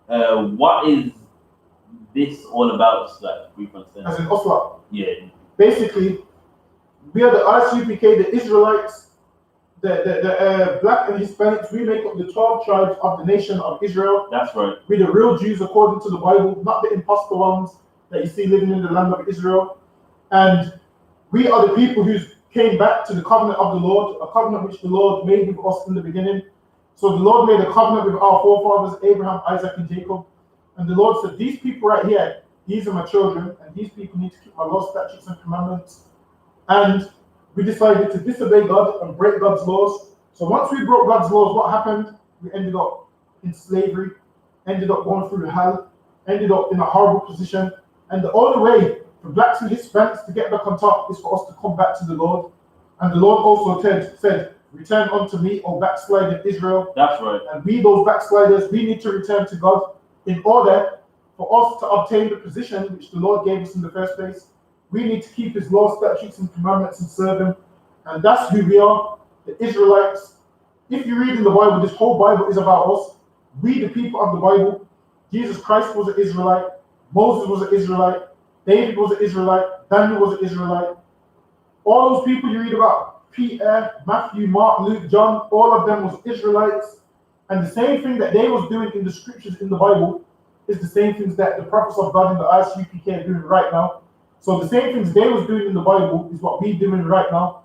What is this all about? Like, brief understanding. As in Oslo. Yeah. Basically, we are the I.S.U.P.K, the Israelites, the black and Hispanics. We make up the 12 tribes of the nation of Israel. That's right. We're the real Jews according to the Bible, not the imposter ones that you see living in the land of Israel. And we are the people who came back to the covenant of the Lord, a covenant which the Lord made with us in the beginning. So the Lord made a covenant with our forefathers, Abraham, Isaac, and Jacob. And the Lord said, these people right here, these are my children, and these people need to keep my laws, statutes, and commandments. And we decided to disobey God and break God's laws. So once we broke God's laws, what happened? We ended up in slavery, ended up going through hell, ended up in a horrible position. And the only way for blacks and Hispanics to get back on top is for us to come back to the Lord. And the Lord also said, return unto me, O backsliding Israel. That's right. And we, those backsliders, we need to return to God in order for us to obtain the position which the Lord gave us in the first place. We need to keep His laws, statutes, and commandments and serve Him. And that's who we are, the Israelites. If you read in the Bible, this whole Bible is about us. We, the people of the Bible. Jesus Christ was an Israelite. Moses was an Israelite. David was an Israelite. Daniel was an Israelite. All those people you read about, Peter, Matthew, Mark, Luke, John, all of them was Israelites. And the same thing that they was doing in the scriptures in the Bible is the same things that the prophets of God in the I.S.U.P.K are doing right now. So the same things they was doing in the Bible is what we're doing right now.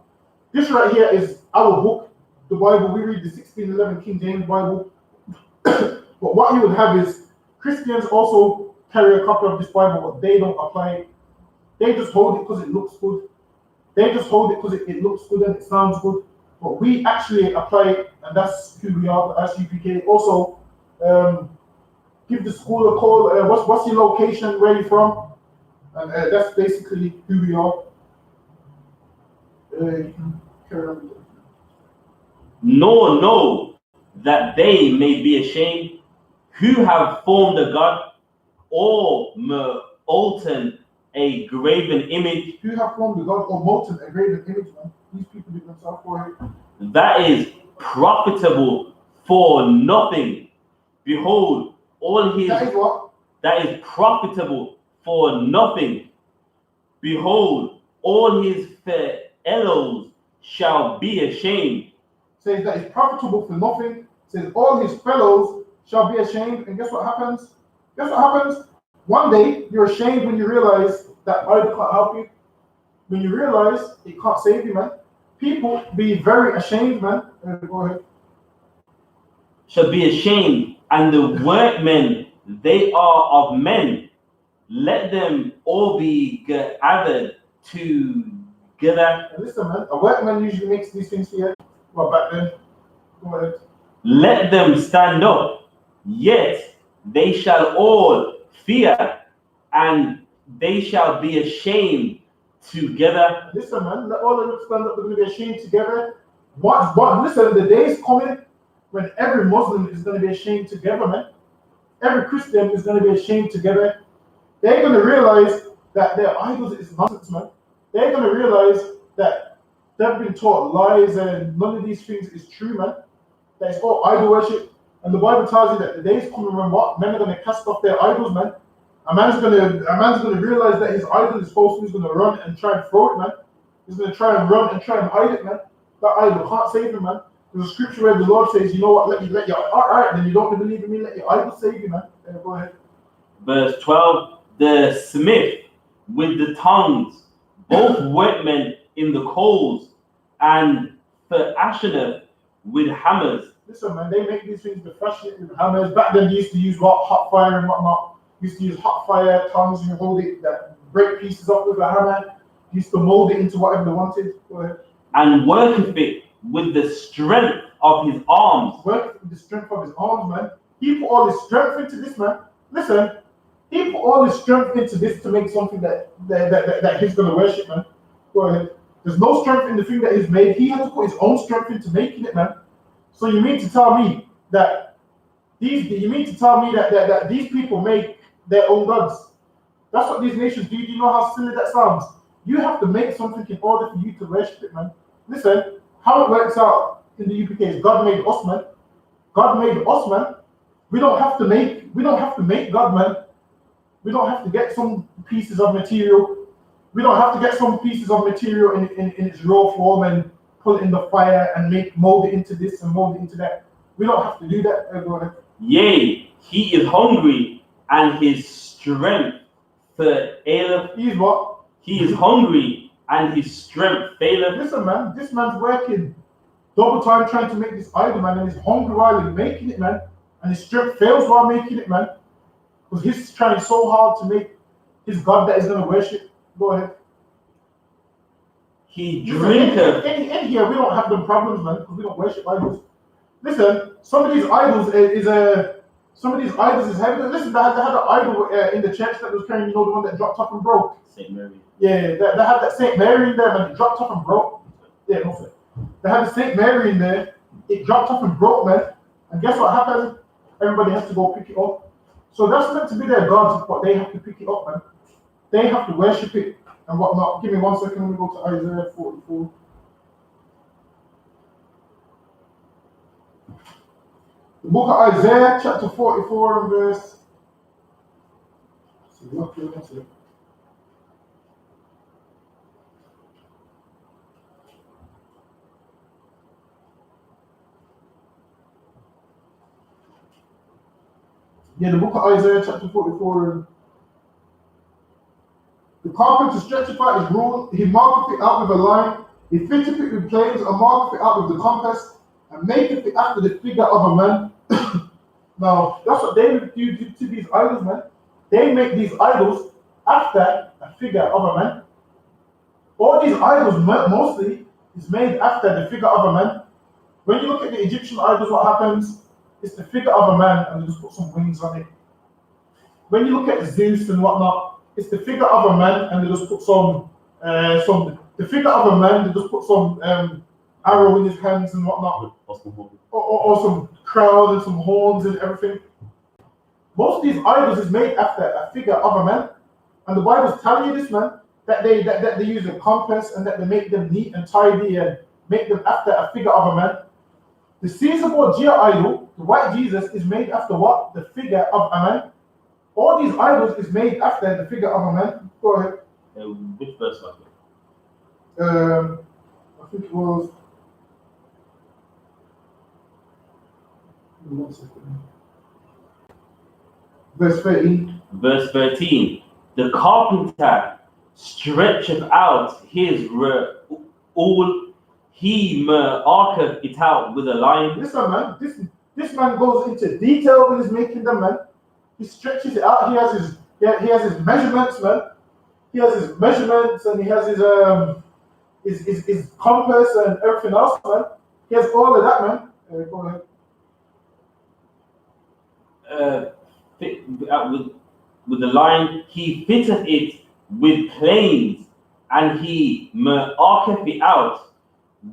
This right here is our book, the Bible. We read the 1611 King James Bible. But what you would have is Christians also carry a copy of this Bible, but they don't apply it. They just hold it because it looks good. They just hold it because it looks good and it sounds good. But we actually apply it, and that's who we are, the I.S.U.P.K. Also, give the school a call. What's your location? Where are you from? And that's basically who we are. You can carry on. Nor know that they may be ashamed who have formed a god or molten a graven image. Who have formed a god or molten a graven image, man? These people do themselves for it. That is profitable for nothing. Behold, all his. That is what? That is profitable for nothing. Behold, all his fellows shall be ashamed. Says that is profitable for nothing. Says all his fellows shall be ashamed. And guess what happens? Guess what happens? One day you're ashamed when you realize that idol can't help you. When you realize it can't save you, man. People be very ashamed, man. Go ahead. Shall be ashamed, and the workmen they are of men. Let them all be gathered together. And listen, man. A workman usually makes these things for you. Well, back then. Go ahead. Let them stand up, yet they shall all fear, and they shall be ashamed together. Listen, man, let all of them stand up, they're going to be ashamed together. Listen, the day is coming when every Muslim is going to be ashamed together, man. Every Christian is going to be ashamed together. They're going to realize that their idols is nonsense, man. They're going to realize that they've been taught lies and none of these things is true, man. That it's all idol worship. And the Bible tells you that the day is coming when what? Men are going to cast off their idols, man. A man's gonna realize that his idol is false, and he's gonna run and try and throw it, man. He's gonna try and run and try and hide it, man. That idol can't save him, man. There's a scripture where the Lord says, you know what, let your alright, then you don't believe in me, let your idol save you, man. Go ahead. Verse 12, the smith with the tongues, both workmen in the coals, and for Asherah with hammers. Listen, man, they make these things professionally with hammers. Back then, they used to use hot fire and whatnot. Used to use hot fire, tongues, and hold it, break pieces up with a hammer. Used to mold it into whatever they wanted. Go ahead. And worketh it with the strength of his arms. Worketh with the strength of his arms, man. He put all his strength into this, man. Listen, he put all his strength into this to make something that he's going to worship, man. Go ahead. There's no strength in the thing that he's made. He had to put his own strength into making it, man. So you mean to tell me that these people make their own gods? That's what these nations do. Do you know how silly that sounds? You have to make something in order for you to worship it, man. Listen, how it works out in the UPK is God made us, man. God made us, man. We don't have to make God, man. We don't have to get some pieces of material. We don't have to get some pieces of material in its raw form and put it in the fire and mold it into this and mold it into that. We don't have to do that, everyone. Yea, he is hungry and his strength faileth. He's what? He is hungry and his strength faileth. Listen, man, this man's working double time trying to make this idol, man, and he's hungry while he's making it, man. And his strength fails while making it, man. Because he's trying so hard to make his God that he's going to worship. Go ahead. He drinketh. In here, we don't have them problems, man, because we don't worship idols. Listen, some of these idols is heavy. Listen, they had an idol in the church that was carrying, the one that dropped off and broke. Saint Mary. Yeah, they had that Saint Mary in there, man. It dropped off and broke. Yeah, no fair. They had the Saint Mary in there. It dropped off and broke, man. And guess what happened? Everybody has to go pick it up. So that's meant to be their gods, but they have to pick it up, man. They have to worship it and whatnot. Give me 1 second. Let me go to Isaiah 44. The book of Isaiah, chapter 44, and verse. Yeah, the book of Isaiah, chapter 44. The carpenter stretcheth out his rule, he marketh it out with a line, he fitteth it with planes, and marketh it out with the compass, and maketh it after the figure of a man. Now, that's what they do to these idols, man. They make these idols after a figure of a man. All these idols mostly is made after the figure of a man. When you look at the Egyptian idols, what happens? It's the figure of a man, and they just put some wings on it. When you look at Zeus and whatnot, it's the figure of a man, and they just put the figure of a man, they just put some arrow in his hands and whatnot, or some crown and some horns and everything. Most of these idols is made after a figure of a man, and the Bible's telling you this, man, that they use a compass and that they make them neat and tidy and make them after a figure of a man. The Caesar Borgia idol, the white Jesus, is made after what? The figure of a man. All these idols is made after the figure of a man. Go ahead. Which verse was it? I think it was. 1 second. Verse 13. Verse 13. The carpenter stretcheth out his all, he marketh it out with a line. Listen, man, this man goes into detail when he's making them, man. He stretches it out. He has his measurements, man. He has his measurements and he has his compass and everything else, man. He has all of that, man. Go ahead. With the line, he fitteth it with planes and he marketh it out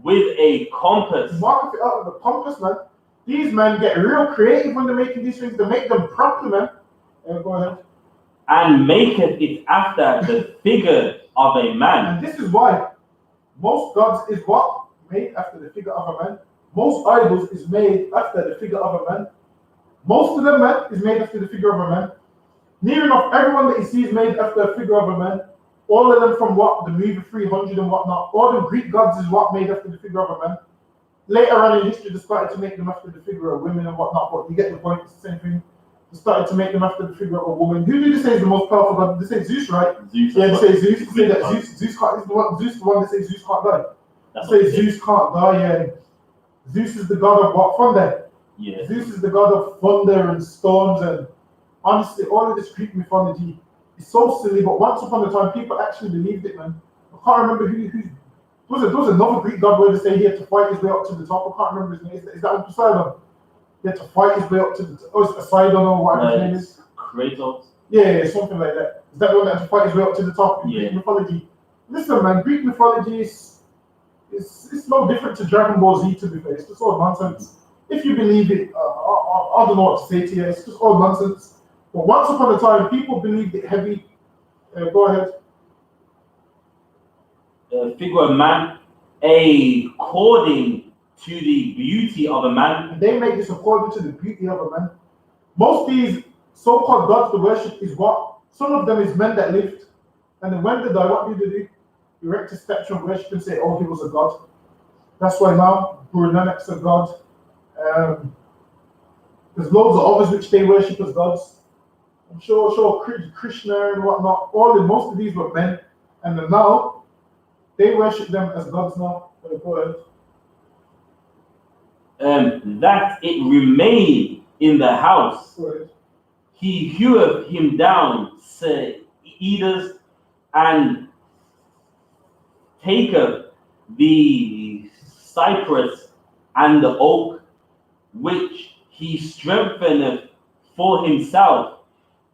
with a compass. Mark it out with a compass, man. These men get real creative when they're making these things. They make them properly, man. Go ahead. And maketh it after the figure of a man. And this is why most gods is what? Made after the figure of a man. Most idols is made after the figure of a man. Most of them, man, is made after the figure of a man. Near enough, everyone that you see is made after a figure of a man. All of them from what? The movie 300 and whatnot. All the Greek gods is what made after the figure of a man. Later on in history, they started to make them after the figure of women and whatnot, but you get the point, it's the same thing. They started to make them after the figure of a woman. Who do they say is the most powerful god? They say Zeus, right? Zeus. Yeah, they say Zeus. They say that Zeus can't, is the one that says Zeus can't die. That's They say Zeus can't die, yeah. Zeus is the god of what? Thunder. Yeah. Zeus is the god of thunder and storms, and honestly, all of this Greek mythology is so silly, but once upon a time, people actually believed it, man. I can't remember who there was another Greek god where they say he had to fight his way up to the top. I can't remember his name. Is that Poseidon? He had to fight his way up to the top. Oh, it's Poseidon or whatever his name is. Kratos. Yeah, something like that. Is that the one that had to fight his way up to the top in Greek mythology? Listen, man, Greek mythology is it's no different to Dragon Ball Z, to be fair. It's just all nonsense. If you believe it, I don't know what to say to you. It's just all nonsense. But once upon a time, people believed it heavy. Go ahead. Figure of man, according to the beauty of a man. And they make this according to the beauty of a man. Most of these so-called gods to worship is what? Some of them is men that lived. And then when they die, what do they do? Erect a statue and worship and say, oh, he was a god. That's why now Guru Nanak's a god. There's loads of others which they worship as gods. I'm sure Krishna and whatnot, most of these were men. And then now, they worship them as gods now. Go ahead. That it remain in the house. He heweth him down, cedars, and taketh the cypress and the oak, which he strengtheneth for himself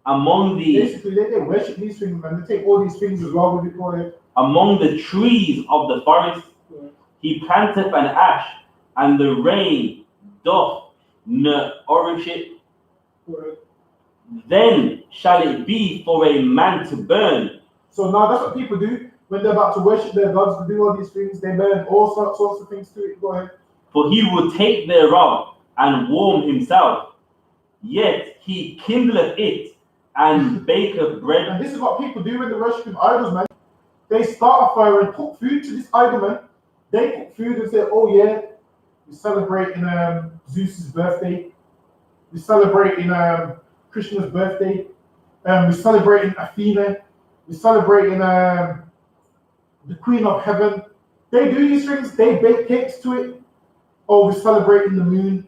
among the. Basically, they worship these things, man. They take all these things as well with it. Go ahead. Among the trees of the forest, he planteth an ash, and the rain doth nourish it. Then shall it be for a man to burn. So now that's what people do when they're about to worship their gods. They do all these things. They burn all sorts of things to it. Go ahead. For he will take thereof and warm himself. Yet he kindleth it and baketh bread. And this is what people do when they're worshiping idols, man. They start a fire and cook food to this idol, man. They cook food and say, oh yeah, we're celebrating Zeus's birthday. We're celebrating Krishna's birthday. We're celebrating Athena. We're celebrating the Queen of Heaven. They do these things. They bake cakes to it. Oh, we're celebrating the moon.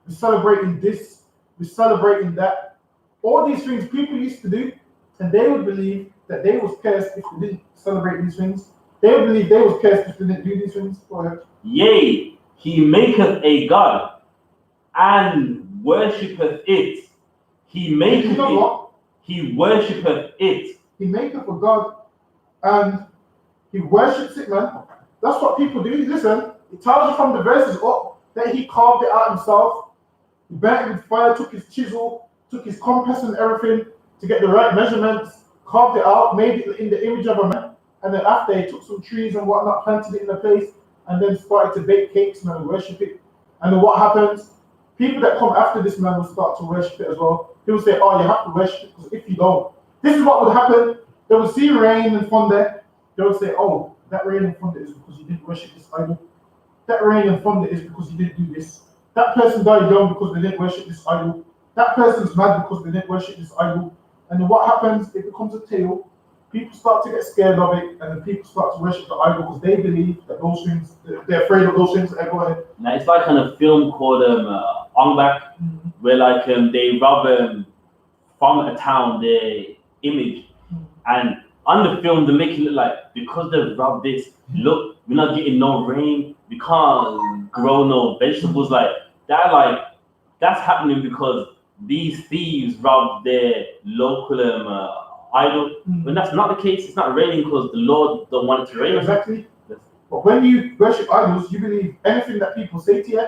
We're celebrating this. We're celebrating that. All these things people used to do, and they would believe that they was cursed if they didn't celebrate these things. They would believe they was cursed if they didn't do these things. Go ahead. Yea, he maketh a god and worshipeth it. He maketh it. He worshipeth it. He maketh a god and he worships it, man. That's what people do. Listen, it tells you from the verses up that he carved it out himself. He burnt it with fire, took his chisel, took his compass and everything to get the right measurements, carved it out, made it in the image of a man, and then after he took some trees and whatnot, planted it in a place, and then started to bake cakes and worship it. And then what happens? People that come after this man will start to worship it as well. He will say, oh, you have to worship it, because if you don't, this is what would happen. They will see rain and thunder. They will say, oh, that rain and thunder is because you didn't worship this idol. That rain and thunder is because you didn't do this. That person died young because they didn't worship this idol. That person's mad because they didn't worship this idol. And then what happens? It becomes a tale. People start to get scared of it, and then people start to worship the idol because they believe that those things, they're afraid of those things. Go ahead. Now, it's like a film called Ongbak, where like they rob from a town their image, and on the film they make it look like because they've robbed this, look, we're not getting no rain, we can't grow no vegetables like that. Like that's happening because these thieves robbed their local idol. When that's not the case, it's not raining because the Lord don't want it to rain. Exactly. But when you worship idols, you believe anything that people say to you.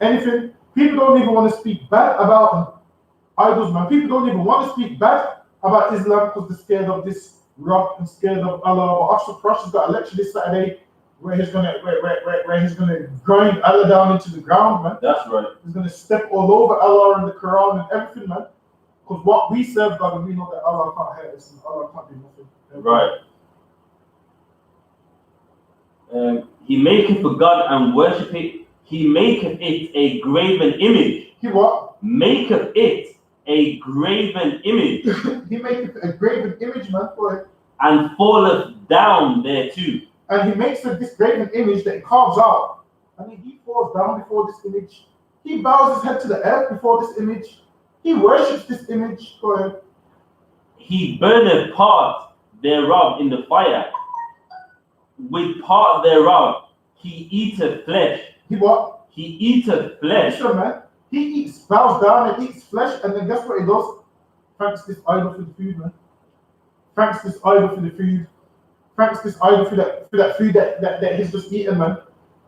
Anything. People don't even want to speak bad about idols, man. People don't even want to speak bad about Islam because they're scared of this rock and scared of Allah. But Ashra Prash has got a lecture this Saturday where he's gonna grind Allah down into the ground, man. That's right. He's gonna step all over Allah and the Quran and everything, man. Because what we serve God, and we know that Allah can't hurt us and Allah can't do nothing. Right. He maketh a God and worship it. He maketh it a graven image. He what? Maketh it a graven image. He maketh a graven image, man, for it. And falleth down thereto. And he makes this graven image that he carves out. And then he falls down before this image. He bows his head to the earth before this image. He worships this image. Go ahead. He burneth part thereof in the fire. With part thereof he eateth flesh. He what? He eateth flesh. Sure, man. He bows down and eats flesh, and then guess what he does? Thanks this idol for the food, man. Thanks this idol for the food. Thanks this idol for that food that he's just eaten, man.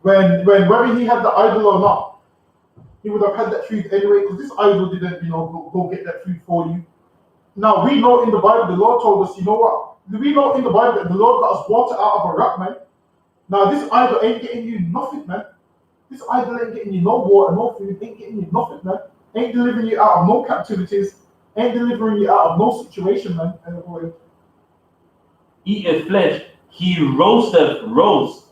When whether he had the idol or not, he would have had that food anyway, because this idol didn't, go get that food for you. Now we know in the Bible the Lord told us, you know what? We know in the Bible that the Lord got us water out of a rock, man. Now this idol ain't getting you nothing, man. This idol ain't getting you no water, no food, ain't getting you nothing, man. Ain't delivering you out of no captivities, ain't delivering you out of no situation, man. Eateth flesh, he roasteth roast,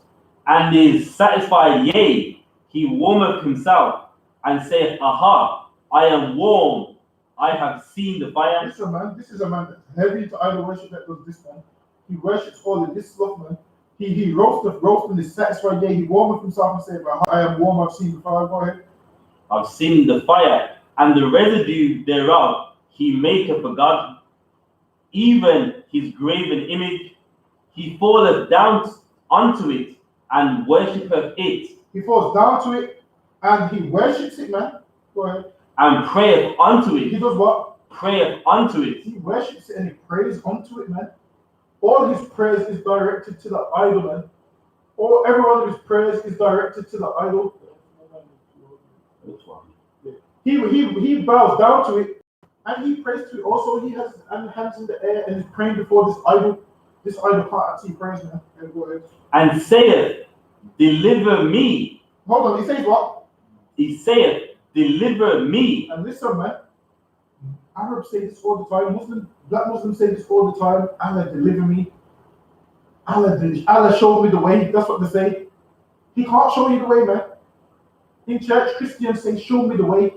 and is satisfied, yea, he warmeth himself, and saith, Aha, I am warm, I have seen the fire. This is a man that's heavy to idol worship that does this, man. He worships all of this stuff, man. He roasteth roast and is satisfied, yea, he warmeth himself and saith, I am warm, I've seen the fire. Go ahead. I've seen the fire, and the residue thereof he maketh a God, even his graven image. He falleth down unto it, and worshipeth it. He falls down to it, and he worships it, man. Go ahead. And prayeth unto it. He does what? Prayeth unto it. He worships it and he prays unto it, man. All his prayers is directed to the idol, man. Every one of his prayers is directed to the idol. He bows down to it, and he prays to it. Also, he has his hands in the air and is praying before this idol. This idol can't actually praise, man. Go ahead. And saith, Deliver me. Hold on, he says what? He saith, Deliver me. And listen, man. Arabs say this all the time. Black Muslims say this all the time. Allah deliver me. Allah show me the way. That's what they say. He can't show you the way, man. In church, Christians say, show me the way.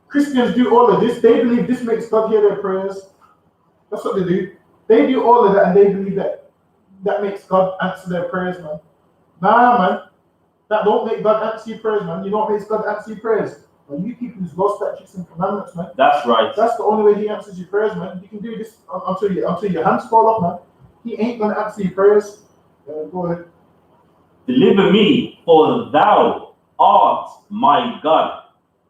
Christians do all of this. They believe this makes God hear their prayers. That's what they do. They do all of that, and they believe that makes God answer their prayers, man. Nah, man. That don't make God answer your prayers, man. You know what makes God answer your prayers? When you keep his law, statutes, and commandments, man. That's right. That's the only way he answers your prayers, man. You can do this until your hands fall off, man. He ain't gonna answer your prayers. Go ahead. Deliver me, for thou art my God.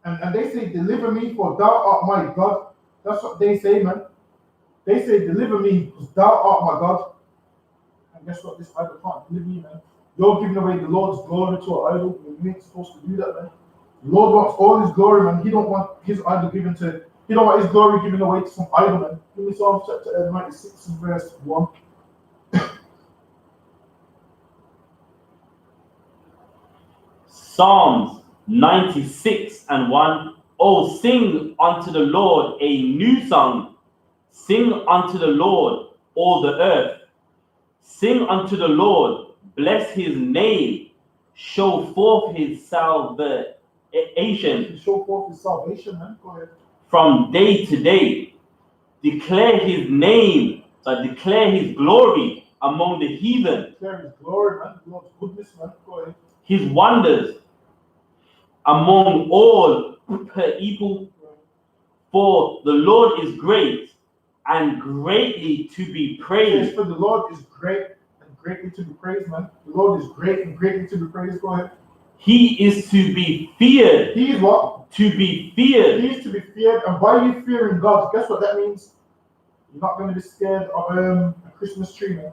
And they say, deliver me, for thou art my God. That's what they say, man. They say, deliver me, because thou art my God. And guess what? This idol can't deliver you, man. You're giving away the Lord's glory to an idol. You ain't supposed to do that, man. The Lord wants all his glory, man. He don't want his idol given to. He don't want his glory given away to some idol, man. Give me Psalm chapter 96 and verse 1. Psalms 96 and 1. Oh, sing unto the Lord a new song. Sing unto the Lord, all the earth. Sing unto the Lord, bless his name. Show forth his salvation. Show forth his salvation, man. Go ahead. From day to day. Declare his name, declare his glory among the heathen. Declare his glory, man. God's goodness, man. Go ahead. His wonders among all people. For the Lord is great and greatly to be praised. For the Lord is great and greatly to be praised, man. The Lord is great and greatly to be praised. Go ahead. He is to be feared. He is what? To be feared. He is to be feared. And by you fearing God, guess what that means? You're not going to be scared of a Christmas tree, man.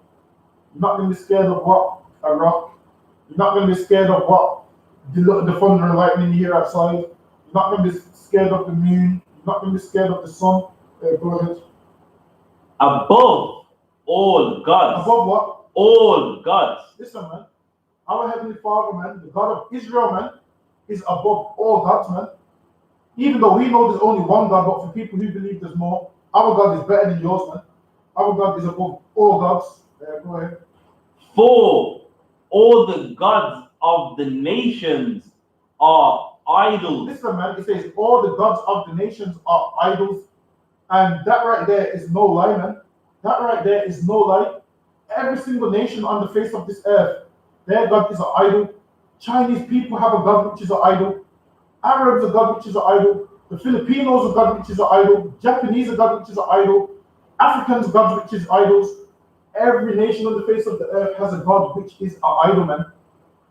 You're not going to be scared of what? A rock. You're not going to be scared of what? The thunder and lightning you hear outside. You're not going to be scared of the moon. You're not going to be scared of the sun. Go ahead. Above all gods. Above what? All gods. Listen, man. Our Heavenly Father, man, the God of Israel, man, is above all gods, man. Even though we know there's only one God, but for people who believe there's more, our God is better than yours, man. Our God is above all gods. Go ahead. For all the gods of the nations are idols. Listen, man, it says all the gods of the nations are idols. And that right there is no lie, man. That right there is no lie. Every single nation on the face of this earth, their God is an idol. Chinese people have a God which is an idol. Arabs a God which is an idol. The Filipinos a God which is an idol. Japanese a God which is an idol. Africans God which is idols. Every nation on the face of the earth has a God which is an idol, man.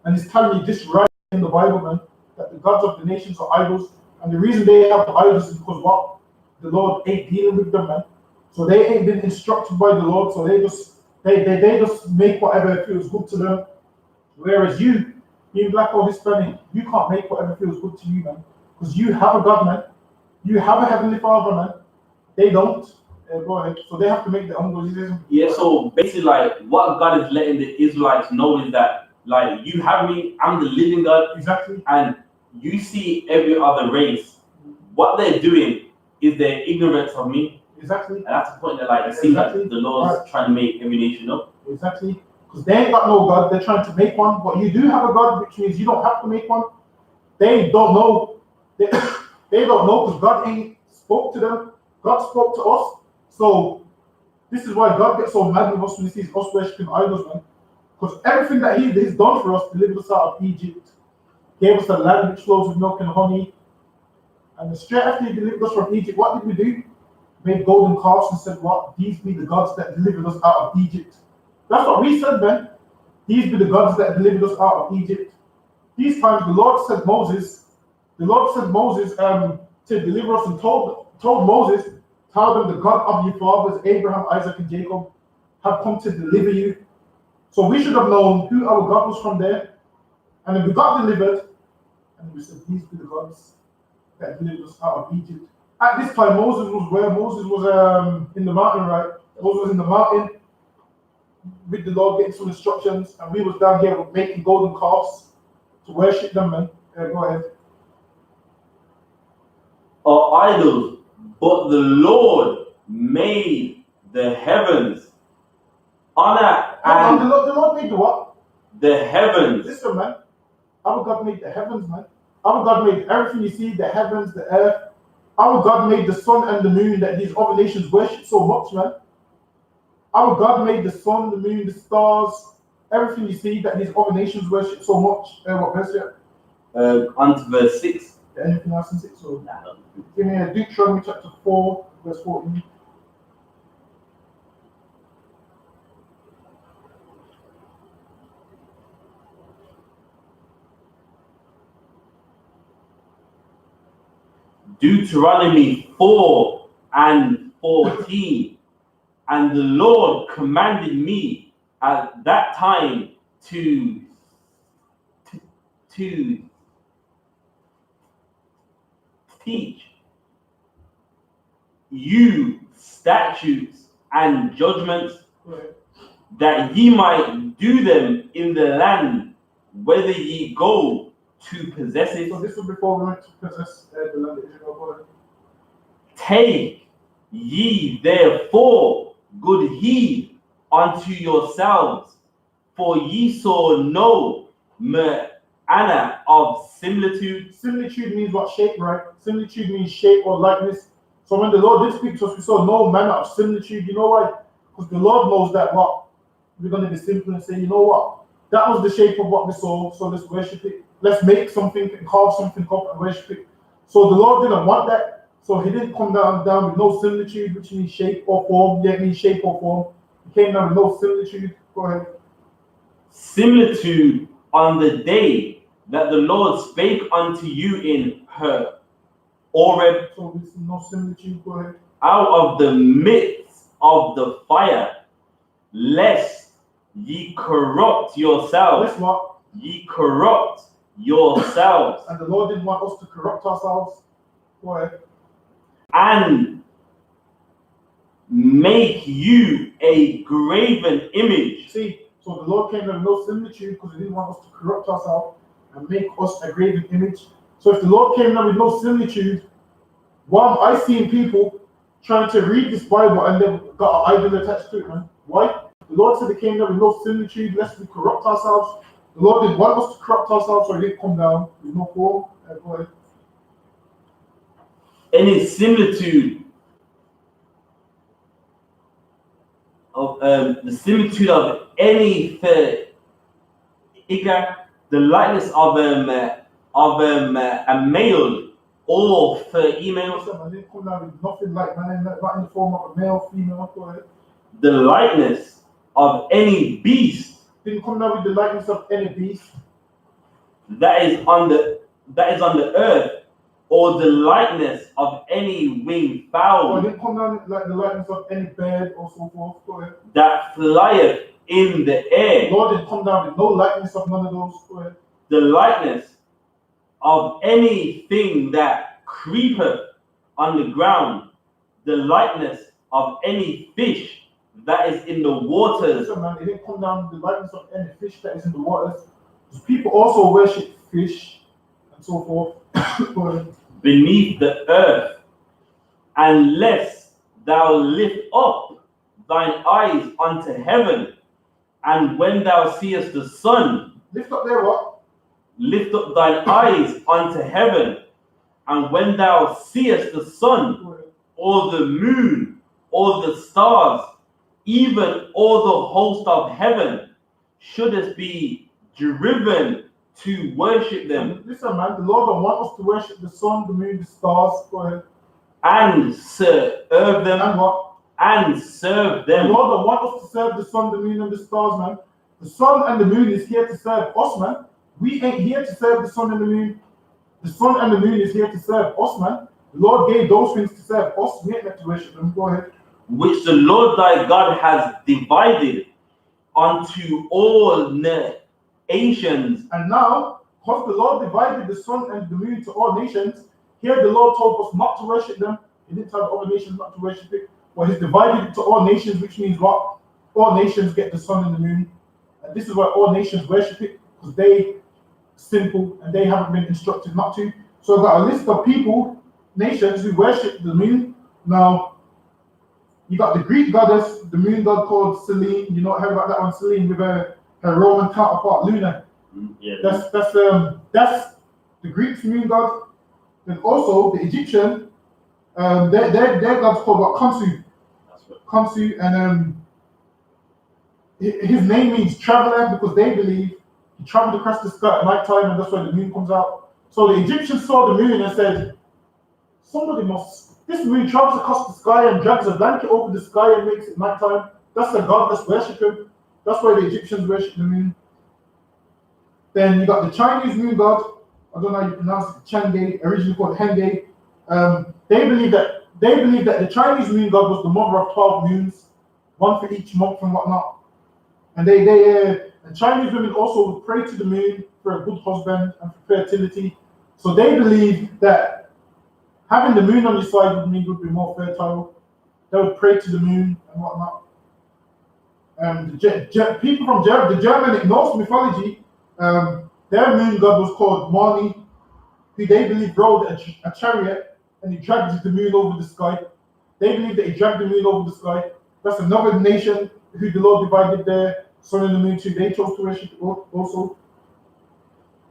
And it's telling you this right in the Bible, man, that the gods of the nations are idols. And the reason they have the idols is because what? The Lord ain't dealing with them, man. So they ain't been instructed by the Lord, so they just make whatever feels good to them. Whereas you, being black or Hispanic, you can't make whatever feels good to you, man. Because you have a God, man. You have a Heavenly Father, man. They don't. Go ahead. So they have to make their own decisions. Yeah, so basically, like, what God is letting the Israelites know is that, like, you have me, I'm the living God. Exactly. And you see every other race. What they're doing is their ignorance of me. Exactly. And that's the point that, like, it seems like the Lord's trying to make every nation up. Exactly. Because they ain't got no God, they're trying to make one. But you do have a God, which means you don't have to make one. They don't know. They don't know because God ain't spoke to them. God spoke to us. So this is why God gets so mad with us when he sees us worshiping idols, man. Because everything that he's done for us, delivered us out of Egypt, gave us a land which flows with milk and honey. And straight after he delivered us from Egypt, what did we do? Made golden calves and said, what? These be the gods that delivered us out of Egypt. That's what we said, man. These be the gods that delivered us out of Egypt. These times the Lord said Moses to deliver us and told Moses, tell them the God of your fathers, Abraham, Isaac, and Jacob, have come to deliver you. So we should have known who our God was from there. And then we got delivered, and we said, these be the gods that delivered us out of Egypt. At this time, Moses was where? Moses was in the mountain, right? Moses was in the mountain with the Lord getting some instructions, and we was down here making golden calves to worship them, man. Go ahead. Are idols, but the Lord made the heavens. Honor and the Lord made the what? The heavens. Listen, man. Our God made the heavens, man. Our God made everything you see, the heavens, the earth. Our God made the sun and the moon that these other nations worship so much, man. Our God made the sun, the moon, the stars, everything you see that these other nations worship so much. What verse here? On to verse 6. Anything else in 6? Or? Give me a Deuteronomy chapter 4, verse 14. Deuteronomy 4 and 14. And the Lord commanded me at that time to teach you statutes and judgments, that ye might do them in the land whether ye go to possess it. So this was before we went to possess the land of Israel. Take ye therefore good heed unto yourselves, for ye saw no manner of similitude. Similitude means what? Shape, right? Similitude means shape or likeness. So when the Lord did speak to us, we saw no manner of similitude. You know why? Because the Lord knows that what? We're going to be simple and say, you know what? That was the shape of what we saw, so let's worship it. Let's make something and carve something up and worship it. So the Lord didn't want that. So he didn't come down with no similitude, which means shape or form. Yeah, it means shape or form. He came down with no similitude. Go ahead. Similitude on the day that the Lord spake unto you in her Horeb. So this is no similitude. Go ahead. Out of the midst of the fire, lest ye corrupt yourselves. Guess what? Ye corrupt yourselves. And the Lord didn't want us to corrupt ourselves. Go ahead. And make you a graven image. See, so the Lord came with no similitude because he didn't want us to corrupt ourselves and make us a graven image. So if the Lord came down with no similitude, one, I've seen people trying to read this Bible and they've got an idol attached to it, man. Why? The Lord said he came down with no similitude, lest we corrupt ourselves. The Lord didn't want us to corrupt ourselves, so he didn't come down with no form. Go ahead. Any similitude of the similitude of any the likeness of a male or female. I didn't come down with nothing like man, not in the form of a male, female. Go ahead. The likeness of any beast. Didn't come down with the likeness of any beast that is on the earth, or the likeness of any winged fowl. I didn't come down like the likeness of any bird or so forth. Go ahead. That flieth in the air. Lord didn't come down with no likeness of none of those. Go ahead. The likeness of anything that creepeth on the ground, the likeness of any fish that is in the waters. Listen, man, it didn't come down with the likeness of any fish that is in the waters. Because people also worship fish and so forth. Beneath the earth, unless thou lift up thine eyes unto heaven, and when thou seest the sun, lift up there what? Lift up thine eyes unto heaven, and when thou seest the sun, or the moon, or the stars, even all the host of heaven, shouldest be driven to worship them. Listen, man, the Lord don't want us to worship the sun, the moon, the stars. Go ahead. And serve them. And what? And serve them. The Lord don't want us to serve the sun, the moon, and the stars, man. The sun and the moon is here to serve us, man. We ain't here to serve the sun and the moon. The sun and the moon is here to serve us, man. The Lord gave those things to serve us. We ain't meant to worship them. Go ahead. Which the Lord thy God has divided unto all nations. And now, because the Lord divided the sun and the moon to all nations, here the Lord told us not to worship them. He didn't tell the other nations not to worship it. But he's divided it to all nations, which means what? All nations get the sun and the moon. And this is why all nations worship it, because they simple and they haven't been instructed not to. So I've got a list of people, nations who worship the moon. Now, you got the Greek goddess, the moon god called Selene. You know, heard about that one, Selene, with her Roman counterpart Luna. Yeah. That's the Greek moon god. Then also the Egyptian, their god's called what? Khonsu. That's right. Khonsu, and his name means traveler because they believe he traveled across the sky at night time, and that's why the moon comes out. So the Egyptians saw the moon and said, this moon travels across the sky and drags a blanket over the sky and makes it nighttime. That's the god that's worshipping. That's why the Egyptians worship the moon. Then you got the Chinese moon god. I don't know how you pronounce it, Chang'e, originally called Heng'e. They believe that the Chinese moon god was the mother of 12 moons, one for each month and whatnot. And and Chinese women also would pray to the moon for a good husband and for fertility. So they believe that having the moon on your side would mean you'd be more fertile. They would pray to the moon and whatnot. People from the Germanic Norse mythology, their moon god was called Mani, who they believe rode a chariot and he dragged the moon over the sky. They believe that he dragged the moon over the sky. That's another nation who the Lord divided their sun and the moon to. They chose to worship also.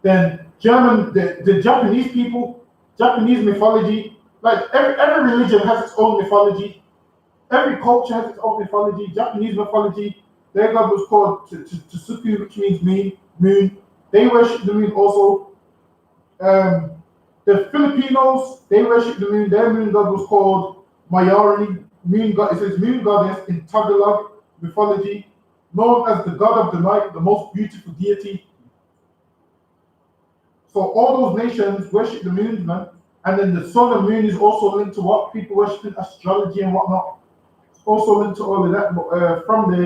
Then the Japanese people, Japanese mythology, like every religion has its own mythology. Every culture has its own mythology. Japanese mythology, their god was called Tsuku, which means moon. They worship the moon also. The Filipinos, they worship the moon. Their moon god was called Mayari. Moon god, it says moon goddess in Tagalog mythology, known as the god of the night, the most beautiful deity. So all those nations worship the moon, man. And then the sun and moon is also linked to what people worship in astrology and whatnot. also into all of that, but from the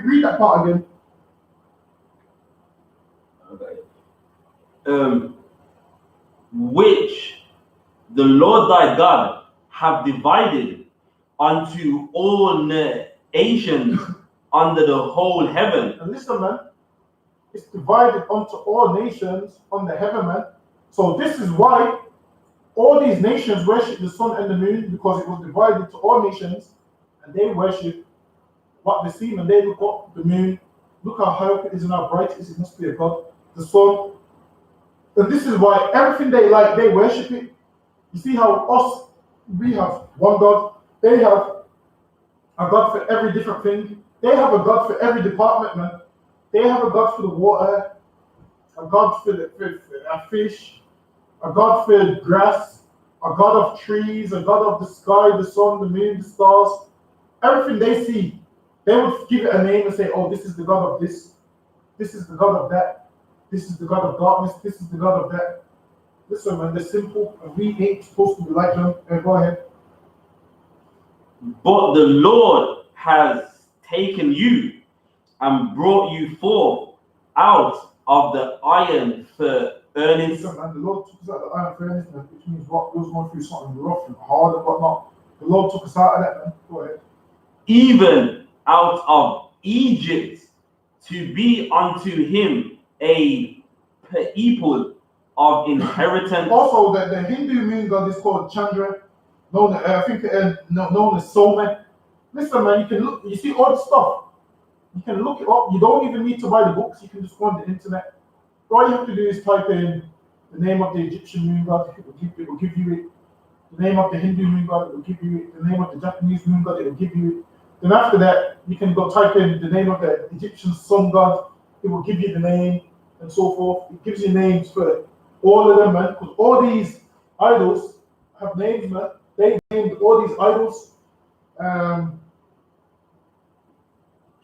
read that part again. Okay. Which the Lord thy God have divided unto all nations under the whole heaven. And listen, man, it's divided unto all nations under heaven, man. So this is why all these nations worship the sun and the moon, because it was divided to all nations, and they worship what they see, and they look up the moon, look how high it is and how bright it is, it must be a god. The sun. And this is why everything they like, they worship it. You see how we have one God, they have a God for every different thing. They have a God for every department, man. They have a God for the water, a God for the fish, a God for grass, a God of trees, a God of the sky, the sun, the moon, the stars. Everything they see, they would give it a name and say, oh, this is the God of this is the God of that, this is the God of darkness, this is the God of that. Listen, man, they're simple, and we ain't supposed to be like them. Go ahead. But the Lord has taken you and brought you forth out of the iron furnace. Listen, man, the Lord took us out of the iron furnace, man, which means what? We was going through something rough and hard and whatnot. The Lord took us out of that, man. Go ahead. Even out of Egypt, to be unto him a people of inheritance. Also, the Hindu moon god is called Chandra, known as Soma. Listen, man, you can look, you see all the stuff. You can look it up. You don't even need to buy the books. You can just go on the internet. All you have to do is type in the name of the Egyptian moon god. It will give you it. The name of the Hindu moon god. It will give you it. The name of the Japanese moon god. It will give you it. Then after that, you can go type in the name of the Egyptian sun god. It will give you the name and so forth. It gives you names for all of them, man. Because all these idols have names, man. They named all these idols.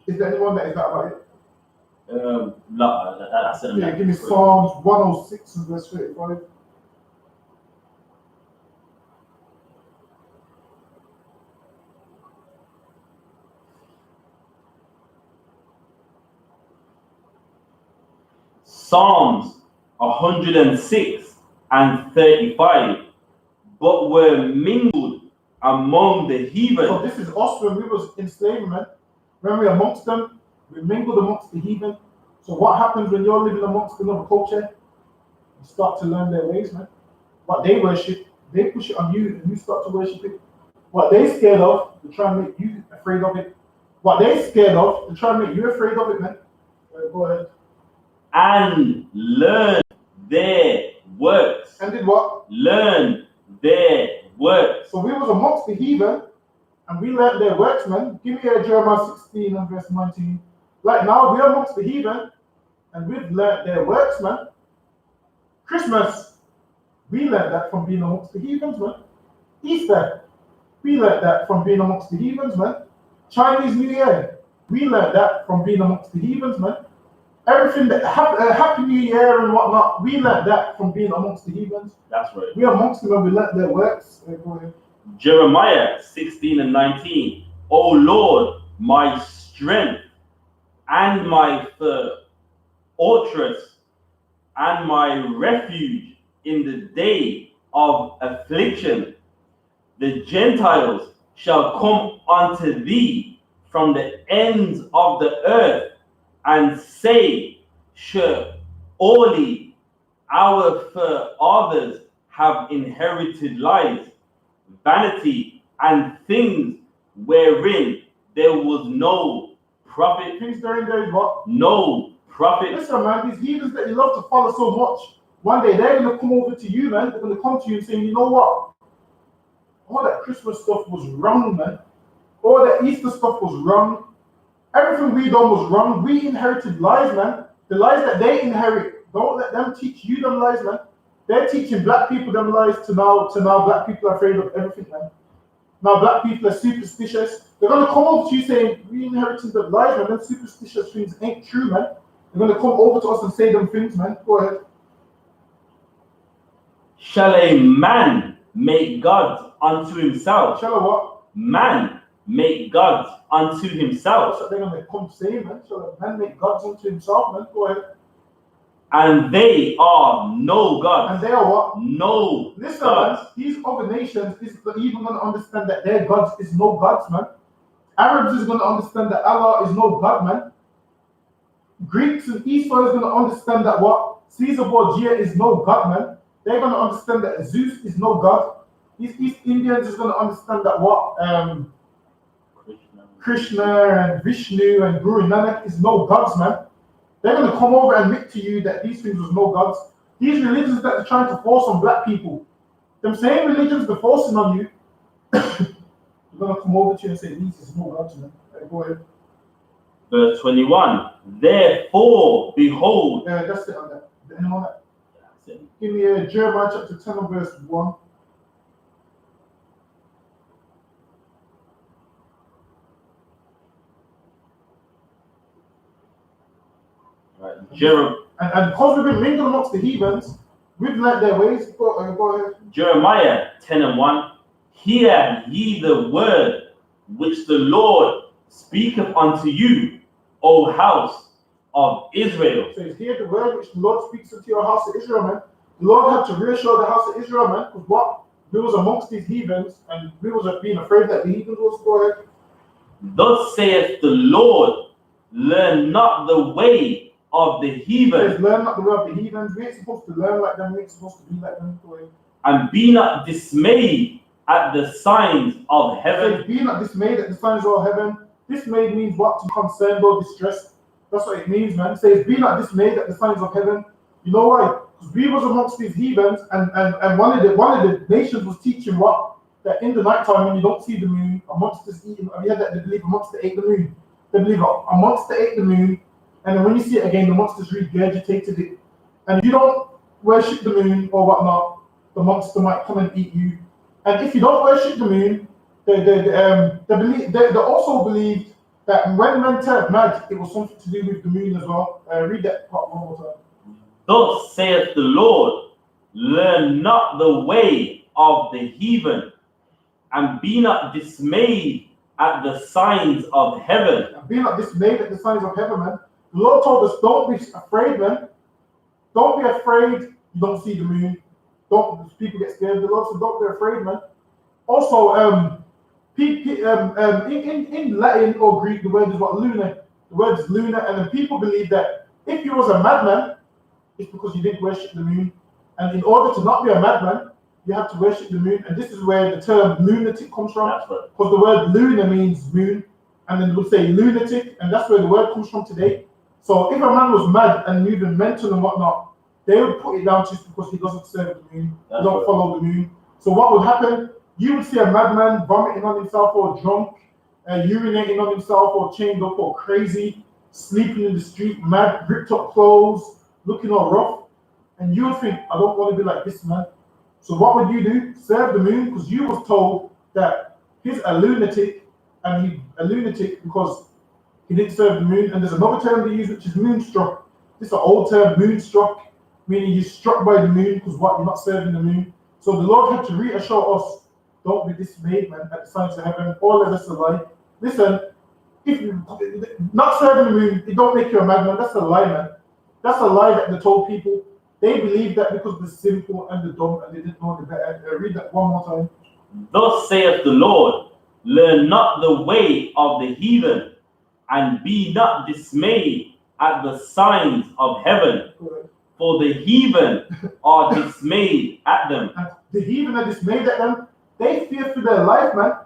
Is there anyone that is that about it? No, that's it. Yeah, give me Psalms 106 and verse 35. Psalms 106 and 35, but were mingled among the heathen. So this is us when we was enslavement. When we're amongst them, we mingled amongst the heathen. So what happens when you're living amongst another culture? You start to learn their ways, man. What they worship, they push it on you, and you start to worship it. What they scared of, they try and make you afraid of it. What they scared of, they try and make you afraid of it, man. Go ahead. And learn their works. And did what? Learn their works. So we was amongst the heathen, and we learned their works, man. Give me Jeremiah 16 and verse 19. Like now, we're amongst the heathen, and we've learned their works, man. Christmas, we learned that from being amongst the heathens, man. Easter, we learned that from being amongst the heathens, man. Chinese New Year, we learned that from being amongst the heathens, man. Everything that Happy New Year and whatnot, we learned that from being amongst the heathens. That's right. We are amongst them and we learned their works. Go ahead. Jeremiah 16 and 19. O Lord, my strength and my fortress and my refuge in the day of affliction. The Gentiles shall come unto thee from the ends of the earth and say, surely our fathers have inherited lies, vanity, and things wherein there was no profit. Things during there is what? No profit. Listen, man, these heathens that you love to follow so much, one day they're going to come over to you, man. They're going to come to you and say, you know what? All that Christmas stuff was wrong, man. All that Easter stuff was wrong. Everything we done was wrong. We inherited lies, man. The lies that they inherit, don't let them teach you them lies, man. They're teaching black people them lies to now black people are afraid of everything, man. Now black people are superstitious. They're going to come over to you saying, we inherited the lies, man. Them superstitious things ain't true, man. They're going to come over to us and say them things, man. Go ahead. Shall a man make God unto himself? Shall I what? Man make gods unto That's himself, what they're going to come say, man. So man make gods unto himself, man. Go ahead. and they are no And gods. they are what? No Listen, gods. man, these other nations is even going to understand that their gods is no gods, man. Arabs is going to understand that Allah is no god, man. Greeks and Esau is going to understand that what? Caesar Borgia is no god, man. They're going to understand that Zeus is no god. These East Indians is going to understand that what? Krishna and Vishnu and Guru Nanak is no gods, man. They're going to come over and admit to you that these things was no gods. These religions that they're trying to force on black people, them same religions they're forcing on you, they're going to come over to you and say, these is no gods, man. Right, go ahead. Verse 21. Therefore, behold. Yeah, that's it on that. Anyone on that? That's it. Give me Jeremiah chapter 10 and verse 1. Right. And because we've been mingled amongst the heathens, we've learnt their ways. Go ahead. Jeremiah 10 and 1. Hear ye the word which the Lord speaketh unto you, O house of Israel. So hear the word which the Lord speaks unto your house of Israel, man. The Lord had to reassure the house of Israel, man, because what? We was amongst these heathens, and we was being afraid that the heathens was. Go ahead. Thus saith the Lord, learn not the way of the heathen, Learn not the way of the heathens. We ain't supposed to learn like them. We ain't supposed to be like them. Go ahead. and be not dismayed at the signs of So heaven. be not dismayed at the signs of heaven. Dismayed means what? To be concerned or distressed. That's what it means, man. It says, be not dismayed at the signs of heaven. You know why? Because we was amongst these heathens, and one of the nations was teaching what? That in the night time when you don't see the moon, amongst this eating, have you heard that they believe amongst the ate the moon? They believe amongst the ate the moon, and then when you see it again, the monsters regurgitated it. And if you don't worship the moon or whatnot, the monster might come and eat you. And if you don't worship the moon, they also believed that when men turned mad, it was something to do with the moon as well. Read that part one more time. Thus saith the Lord, learn not the way of the heathen, and be not dismayed at the signs of heaven. And be not dismayed at the signs of heaven, man. The Lord told us, don't be afraid, man. Don't be afraid you don't see the moon. Don't people get scared. The Lord said, don't be afraid, man. Also, in Latin or Greek, the word is what? Lunar. The word is lunar, and then people believe that if you was a madman, it's because you didn't worship the moon. And in order to not be a madman, you have to worship the moon. And this is where the term lunatic comes from. That's right. Because the word lunar means moon, and then we'll say lunatic, and that's where the word comes from today. So if a man was mad and moving mental and whatnot, they would put it down just because he doesn't serve the moon, he don't follow the moon. So what would happen? You would see a madman vomiting on himself or drunk, urinating on himself or chained up or crazy, sleeping in the street, mad, ripped up clothes, looking all rough. And you would think, I don't want to be like this man. So what would you do? Serve the moon, because you was told that he's a lunatic, and he's a lunatic because he didn't serve the moon. And there's another term they use, which is moonstruck. This is an old term, moonstruck, meaning you're struck by the moon because what? You're not serving the moon. So the Lord had to reassure us, don't be dismayed, man, at the signs of heaven. All of us are lie. Listen, if you not serving the moon, it don't make you a madman. That's a lie, man. That's a lie that they told people. They believe that because they're simple and they're dumb and they didn't know the better. Read that one more time. Thus saith the Lord, learn not the way of the heathen, and be not dismayed at the signs of heaven. For the heathen are dismayed at them. And the heathen are dismayed at them. They fear for their life, man.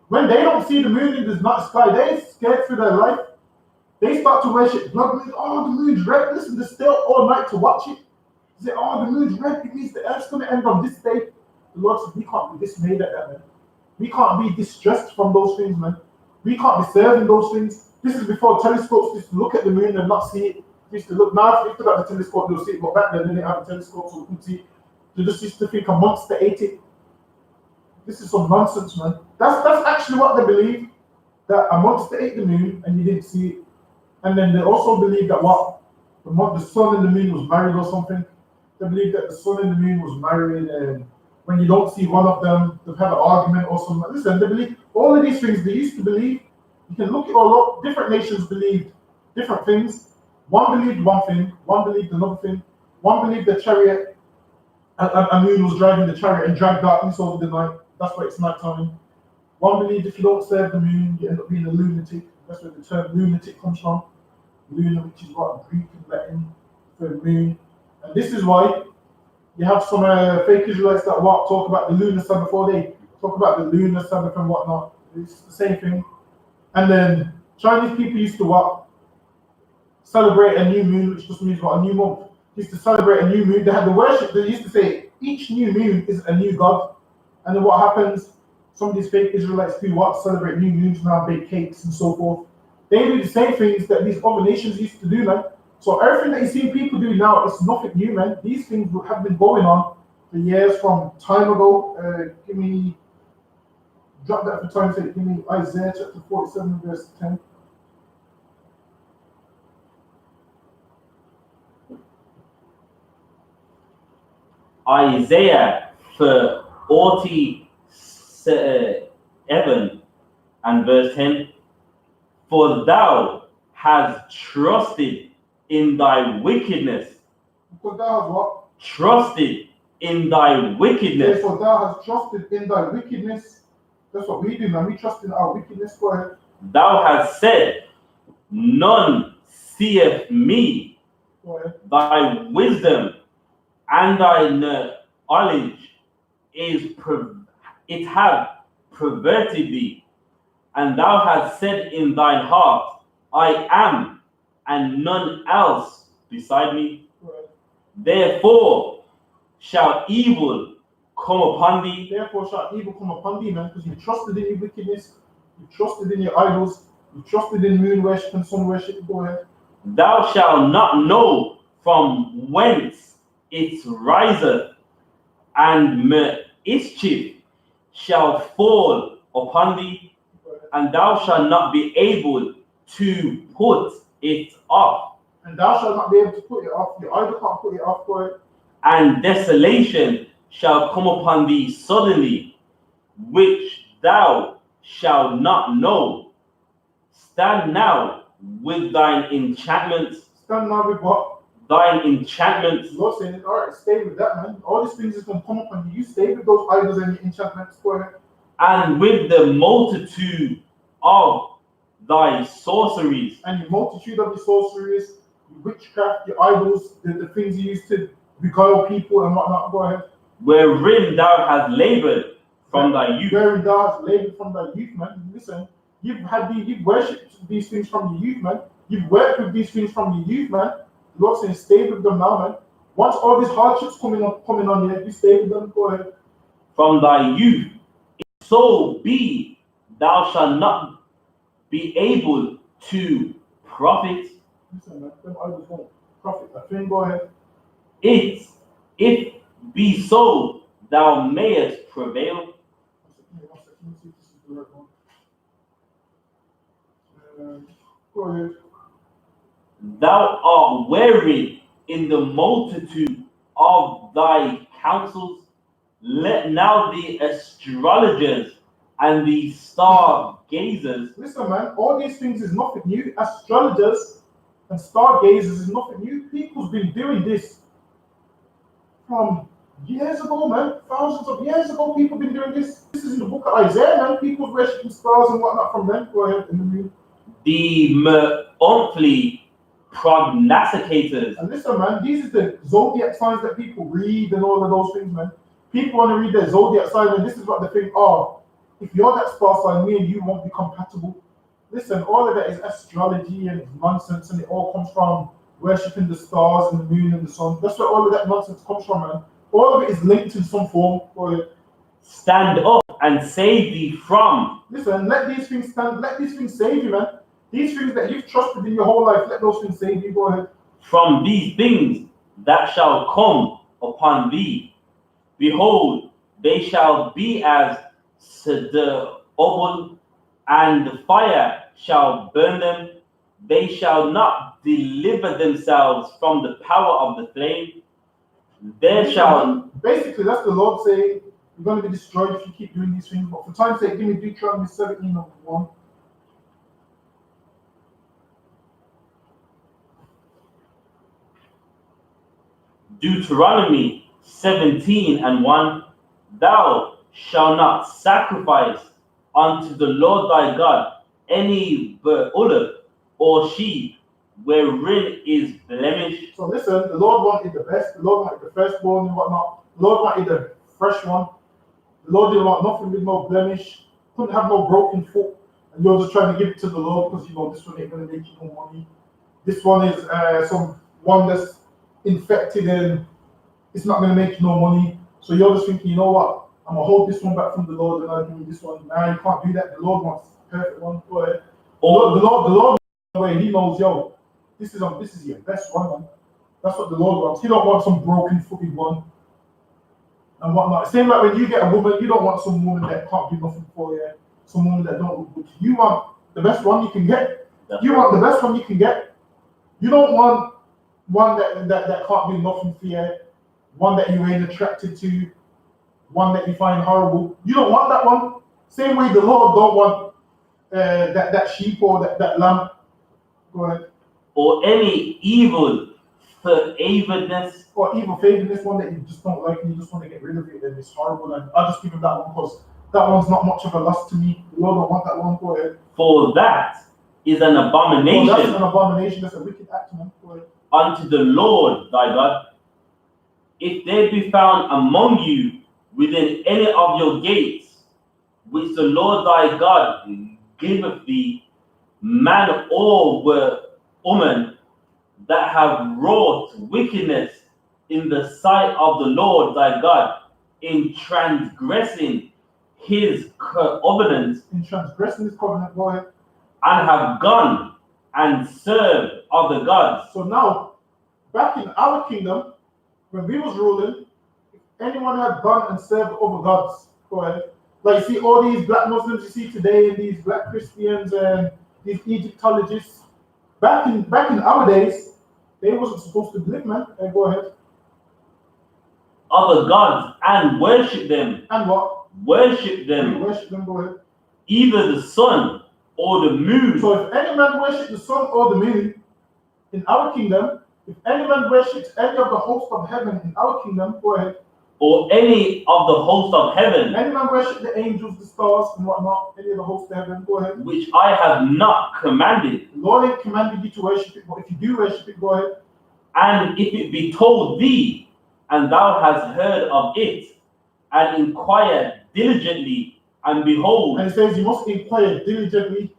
When they don't see the moon in the night sky, they're scared for their life. They start to worship blood moon. Oh, the moon's red. Listen, they're still all night to watch it. They say, oh, the moon's red. It means the earth's going to end on this day. The Lord says, we can't be dismayed at that, man. We can't be distressed from those things, man. We can't be serving those things. This is before telescopes used to look at the moon and not see it. They used to look, now if they got the telescope, they'll see it. But back then, they didn't have a telescope, so they couldn't see it. They just used to think a monster ate it. This is some nonsense, man. That's actually what they believe, that a monster ate the moon and you didn't see it. And then they also believe that what? The sun and the moon was married or something. They believe that the sun and the moon was married, and when you don't see one of them, they've had an argument or something. Listen, they believe All of these things they used to believe. You can look at a lot. Different nations believed different things. One believed one thing. One believed another thing. One believed the chariot. And moon was driving the chariot and dragged darkness over the night. That's why it's nighttime. One believed if you don't serve the moon, you end up being a lunatic. That's where the term lunatic comes from. Lunar, which is what Greek and Latin for moon. And this is why you have some fake Israelites that talk about the lunar Sabbath before they talk about the lunar Sabbath and whatnot. It's the same thing. And then Chinese people used to celebrate a new moon, which just means a new month. Used to celebrate a new moon. They had the worship. They used to say each new moon is a new god. And then what happens? Some of these fake Israelites who celebrate new moons now, bake cakes and so forth. They do the same things that these other nations used to do, man. So everything that you see people do now is nothing new, man. These things have been going on for years from time ago. Drop that for time's sake. Give me Isaiah chapter 47, verse 10. Isaiah 47 and verse 10. For thou hast trusted in thy wickedness. Because thou hast what? Trusted in thy wickedness. For thou hast trusted in thy wickedness. That's what we do, man. We trust in our wickedness. Go ahead. Thou hast said, none seeth me. Go ahead. Thy wisdom and thy knowledge it hath perverted thee. And thou hast said in thine heart, I am, and none else beside me. Right. Therefore shall evil come upon thee. Therefore shall evil come upon thee, man, because you trusted in your wickedness, you trusted in your idols, you trusted in moon worship and sun worship. Go ahead. Thou shalt not know from whence it riseth, and mischief shall fall upon thee. And thou shalt not be able to put it off. And thou shalt not be able to put it off. Your idol can't put it off, for it. And desolation shall come upon thee suddenly, which thou shalt not know. Stand now with thine enchantments. Stand now with what? Thine enchantments. Lord saying, all right, stay with that, man. All these things is going to come upon you. You stay with those idols and your enchantments. Go ahead. And with the multitude of thy sorceries. And your multitude of your sorceries, your witchcraft, your idols, the things you use to beguile people and whatnot. Go ahead. Wherein thou hast labored from thy youth. Wherein thou hast labored from thy youth, man. Listen, you've worshipped these things from your youth, man. You've worked with these things from your youth, man. The Lord saying, stay with them now, man. Once all these hardships coming on you, you stay with them. Go ahead. From thy youth, so be thou shalt not be able to profit. Listen, man, them idols won't profit a thing. Go ahead. If be so, thou mayest prevail. One second, let me see if this is the right one. Go ahead. Thou art weary in the multitude of thy counsels. Let now the astrologers and the star gazers. Listen, man, all these things is nothing new. Astrologers and stargazers is nothing new. People's been doing this from years ago, man. Thousands of years ago, people been doing this. This is in the book of Isaiah, man. People worshiping stars and whatnot from them. Go ahead. The monthly prognosticators. And listen, man, these are the zodiac signs that people read and all of those things, man. People want to read their zodiac sign, and this is what they think, oh, if you're that star sign, me and you won't be compatible. Listen, all of that is astrology and nonsense, and it all comes from worshipping the stars and the moon and the sun. That's where all of that nonsense comes from, man. All of it is linked in some form. Stand up and save thee from. Listen, let these things stand, let these things save you, man. These things that you've trusted in your whole life, let those things save you. Go ahead. From these things that shall come upon thee. Behold, they shall be as stubble, and the fire shall burn them. They shall not deliver themselves from the power of the flame. There shall. Basically, that's the Lord saying, You're going to be destroyed if you keep doing these things. But for time's sake, give me Deuteronomy 17:1. Deuteronomy 17:1. Thou shalt not sacrifice unto the Lord thy God any bullock or sheep wherein is blemish. So listen, the Lord wanted the best. The Lord wanted the firstborn and whatnot. The Lord wanted the fresh one. The Lord didn't want nothing with no blemish. Couldn't have no broken foot. And you're just trying to give it to the Lord because you know this one ain't going to make you no money. This one is some one that's infected and it's not going to make you no money. So you're just thinking, you know what? I'm going to hold this one back from the Lord and I'll give you this one. Nah, you can't do that. The Lord wants the perfect one. Go ahead. Or the Lord, he knows, yo, this is your best one, man. That's what the Lord wants. He don't want some broken footed one and whatnot. Same like when you get a woman, you don't want some woman that can't do nothing for you, some woman that don't look good. You want the best one you can get. You want the best one you can get. You don't want one that can't do nothing for you, one that you ain't attracted to, one that you find horrible. You don't want that one. Same way the Lord don't want that sheep or that lamb. Go ahead. Or any evil favoredness. Or evil favoredness, one that you just don't like and you just want to get rid of it and it's horrible. And I'll just give him that one because that one's not much of a loss to me. The Lord don't want that one. Go ahead. For that is an abomination. Well, that's an abomination. That's a wicked act, man. Go ahead. Unto the Lord thy God. If there be found among you within any of your gates, which the Lord thy God giveth thee, man or woman, that have wrought wickedness in the sight of the Lord thy God, in transgressing his covenant, Go ahead. and have gone and served other gods. So now, back in our kingdom, when we was ruling, if anyone had gone and served other gods, go ahead. Like you see all these black Muslims you see today, and these black Christians and these Egyptologists. Back in our days, they wasn't supposed to believe, man. Go ahead. Other gods and worship them. And what? Worship them. Worship them. Go ahead. Either the sun or the moon. So if any man worship the sun or the moon in our kingdom, if any man worships any of the host of heaven in our kingdom, go ahead. Or any of the host of heaven. Any man worship the angels, the stars, and whatnot, any of the hosts of heaven, go ahead. Which I have not commanded. The Lord ain't commanded you to worship it, but if you do worship it, go ahead. And if it be told thee, and thou hast heard of it, and inquired diligently, and behold. And it says you must inquire diligently,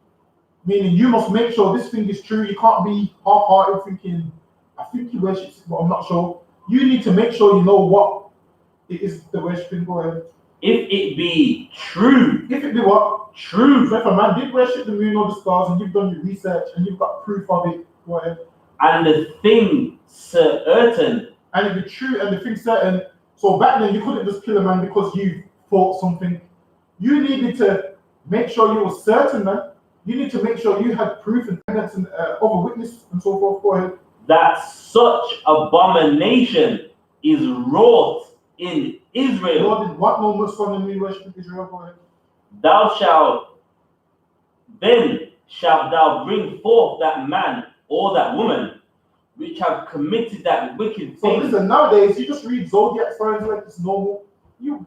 meaning you must make sure this thing is true. You can't be half-hearted thinking, I think he worships it, but I'm not sure. You need to make sure you know what it is the worshiping. Go ahead. If it be true. If it be what? True. So if a man did worship the moon or the stars and you've done your research and you've got proof of it, go ahead. And the thing certain. And it be true and the thing certain. So back then you couldn't just kill a man because you thought something. You needed to make sure you were certain, man. You need to make sure you had proof and evidence and other witness and so forth. Go ahead. That such abomination is wrought in Israel. Lord did what no son and me worship in Israel. Go ahead. Then shalt thou bring forth that man or that woman which have committed that wicked thing. So listen, nowadays you just read zodiac signs like it's normal. Doing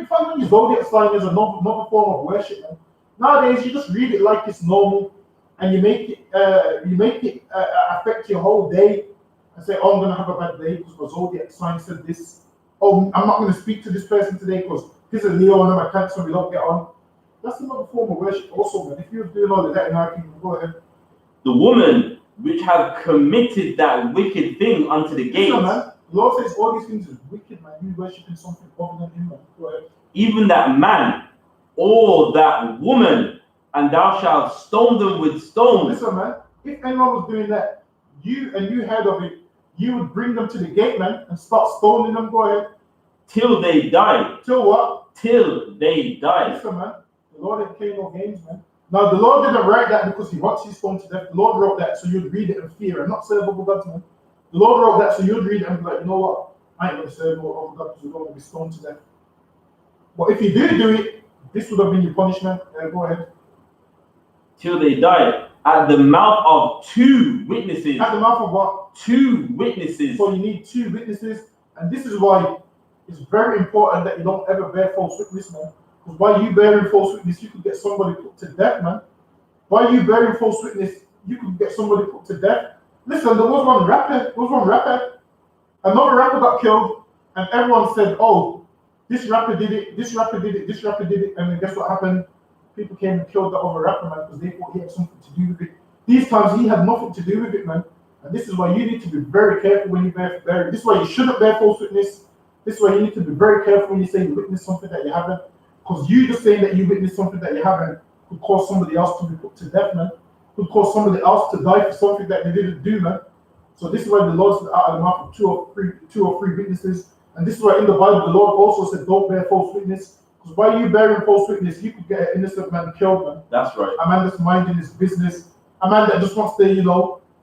finding your zodiac sign is another form of worship, man. Nowadays you just read it like it's normal, and you make it affect your whole day, and say, "Oh, I'm gonna have a bad day because my zodiac sign said this." Oh, I'm not gonna speak to this person today because this is Leo and I'm a Cancer and we don't get on. That's another form of worship, also, man. If you're doing all of that in our kingdom, go ahead. The woman which have committed that wicked thing unto the gates. No, man. The Lord says all these things is wicked, man. You worshiping something other than Him, man. Go ahead. Even that man or that woman, and thou shalt stone them with stones. Listen, man. If anyone was doing that, you heard of it, you would bring them to the gate, man, and start stoning them. Go ahead. Till they die. Till what? Till they die. Listen, man. The Lord didn't play no games, man. Now, the Lord didn't write that because He wants you stoned to death. The Lord wrote that so you'd read it in fear and not serve other gods, man. The Lord wrote that so you'd read it and be like, you know what? I ain't going to serve other gods because we're going to be stoned to death. But if you do it, this would have been your punishment. Go ahead. Till they died at the mouth of 2 witnesses. At the mouth of what? 2 witnesses. So you need 2 witnesses, and this is why it's very important that you don't ever bear false witness, man. Because while you bearing false witness, you could get somebody put to death, man. While you bearing false witness, you could get somebody put to death. Listen, there was one rapper. Another rapper got killed, and everyone said, "Oh, this rapper did it. This rapper did it. This rapper did it." And then guess what happened? People came and killed the other rapper, man, because they thought he had something to do with it. These times he had nothing to do with it, man. And this is why you need to be very careful when you bear. This is why you shouldn't bear false witness. This is why you need to be very careful when you say you witness something that you haven't. Because you just saying that you witnessed something that you haven't could cause somebody else to be put to death, man. Could cause somebody else to die for something that they didn't do, man. So this is why the Lord said out of the mouth of two or three witnesses. And this is why in the Bible the Lord also said don't bear false witness. Because while you bearing false witness, you could get an innocent man killed, man. That's right. A man that's minding his business. A man that just wants to,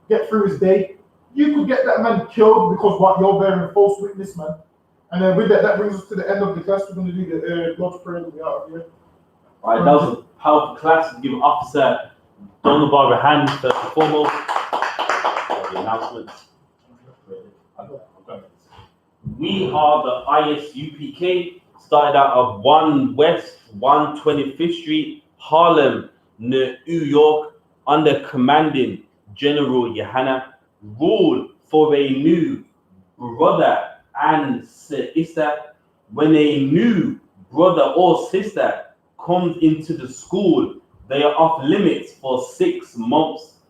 get through his day. You could get that man killed because what you're bearing false witness, man. And then with that brings us to the end of the class. We're going to do the Lord's Prayer and we are out of here. All right, that was a powerful class. Give Officer Donovan a hand first and foremost. The announcements. We are the I.S.U.P.K. Started out of 1 West 125th Street, Harlem, New York, under commanding General YAHANNA. Rule for a new brother and sister. When a new brother or sister comes into the school, they are off limits for 6 months.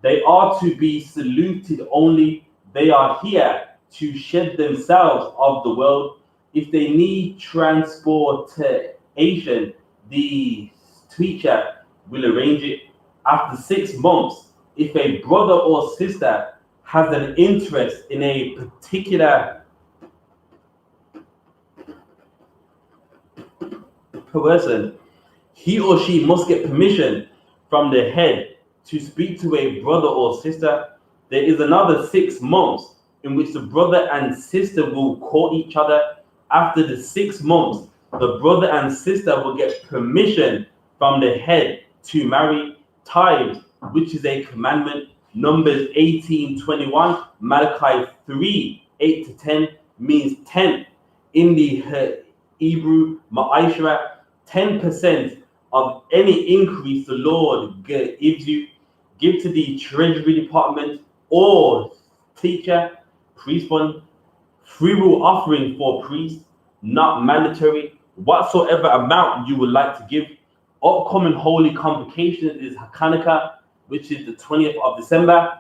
They are to be saluted only. They are here to shed themselves of the world. If they need transportation, the teacher will arrange it. After 6 months, if a brother or sister has an interest in a particular person, he or she must get permission from the head to speak to a brother or sister. There is another 6 months in which the brother and sister will court each other. After the 6 months, the brother and sister will get permission from the head to marry. Tithes, which is a commandment, Numbers 18:21, Malachi 3:8-10, means 10. In the Hebrew Ma'ashra, 10% of any increase the Lord gives you, give to the Treasury Department or teacher, priest fund. Free will offering for priests, not mandatory. Whatsoever amount you would like to give. Upcoming holy convocation is Hanukkah, which is the 20th of December,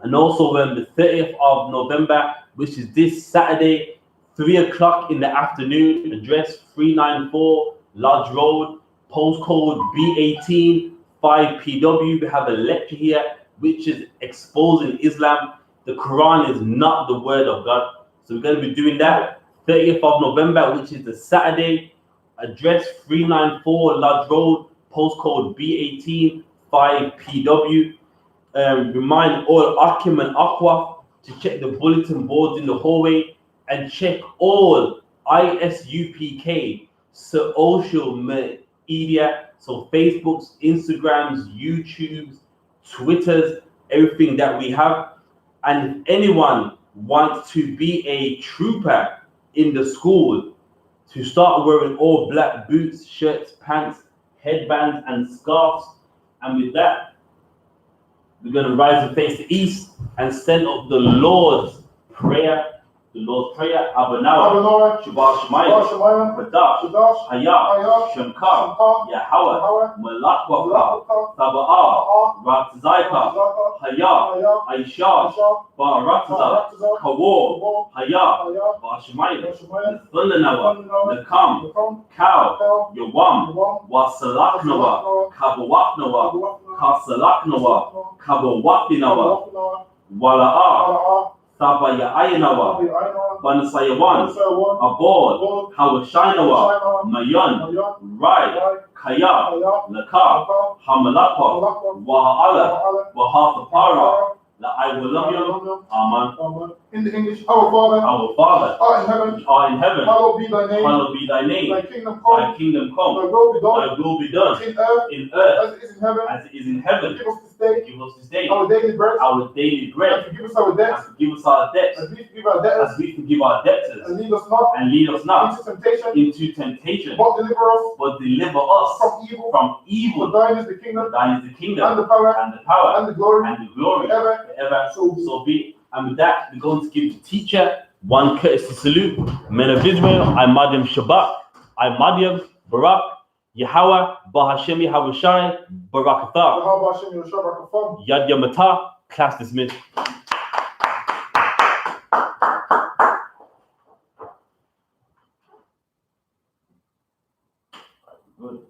and also the 30th of November, which is this Saturday, 3 o'clock in the afternoon. Address 394 Lodge Road, postcode B18 5PW. We have a lecture here which is exposing Islam. The Quran is not the word of God. So we're going to be doing that 30th of November, which is the Saturday. Address 394 Lodge Road, postcode B18 5PW. Remind all Akim and Aqua to check the bulletin boards in the hallway and check all I.S.U.P.K social media, so Facebooks, Instagrams, YouTubes, Twitters, everything that we have. And if anyone wants to be a trooper in the school, to start wearing all black boots, shirts, pants, headbands, and scarves. And with that, we're going to rise and face the east and send up the Lord's Prayer. The Lord's Prayer, Abanawa, Shabbat Shemayim, Kadash, Hayah, Shankar, Yahweh, Malakwaka, Taba'ah, Ratzaika, Hayah, Aisha, Barataza, Kawor, Hayah, Bashemayim, Thundanawa, Nakam, Cow, Yawam, Wasalaknawa, Kabawaknawa, Kasalaknawa, Kabawakinawa, Wala'ah, Sabaya Ayanawa, Banasayawan, Abod, Hawashinawa, Mayan, Rai, Kaya, Laka, Hamalapa, Waha'ala, Wahafapara, that I will love you. Amen. In the English, our Father, Our Father, art in heaven, which art in heaven, hallowed be thy name. hallowed be thy name. Thy kingdom come. Thy kingdom come. Thy will be done. Thy will be done In earth, in earth as it is in heaven. as it is in heaven. Give us this day. Give us this day Our daily bread. our daily bread. And forgive us our debts. And forgive us our debts. As we forgive our debtors. As we forgive our debtors. And lead us not. And lead us not into temptation. But deliver us. From evil. For thine is the kingdom. Thine is the kingdom. And the power. And the power. And the glory. And the glory. Forever. So be. And with that, we're going to give the teacher one courtesy salute. Men of Israel, I Madyam Shabbat. I Madyam Barak. Yahweh, Bahashem Yahushai, Barakatah. Yad Yamata, class dismissed. Good.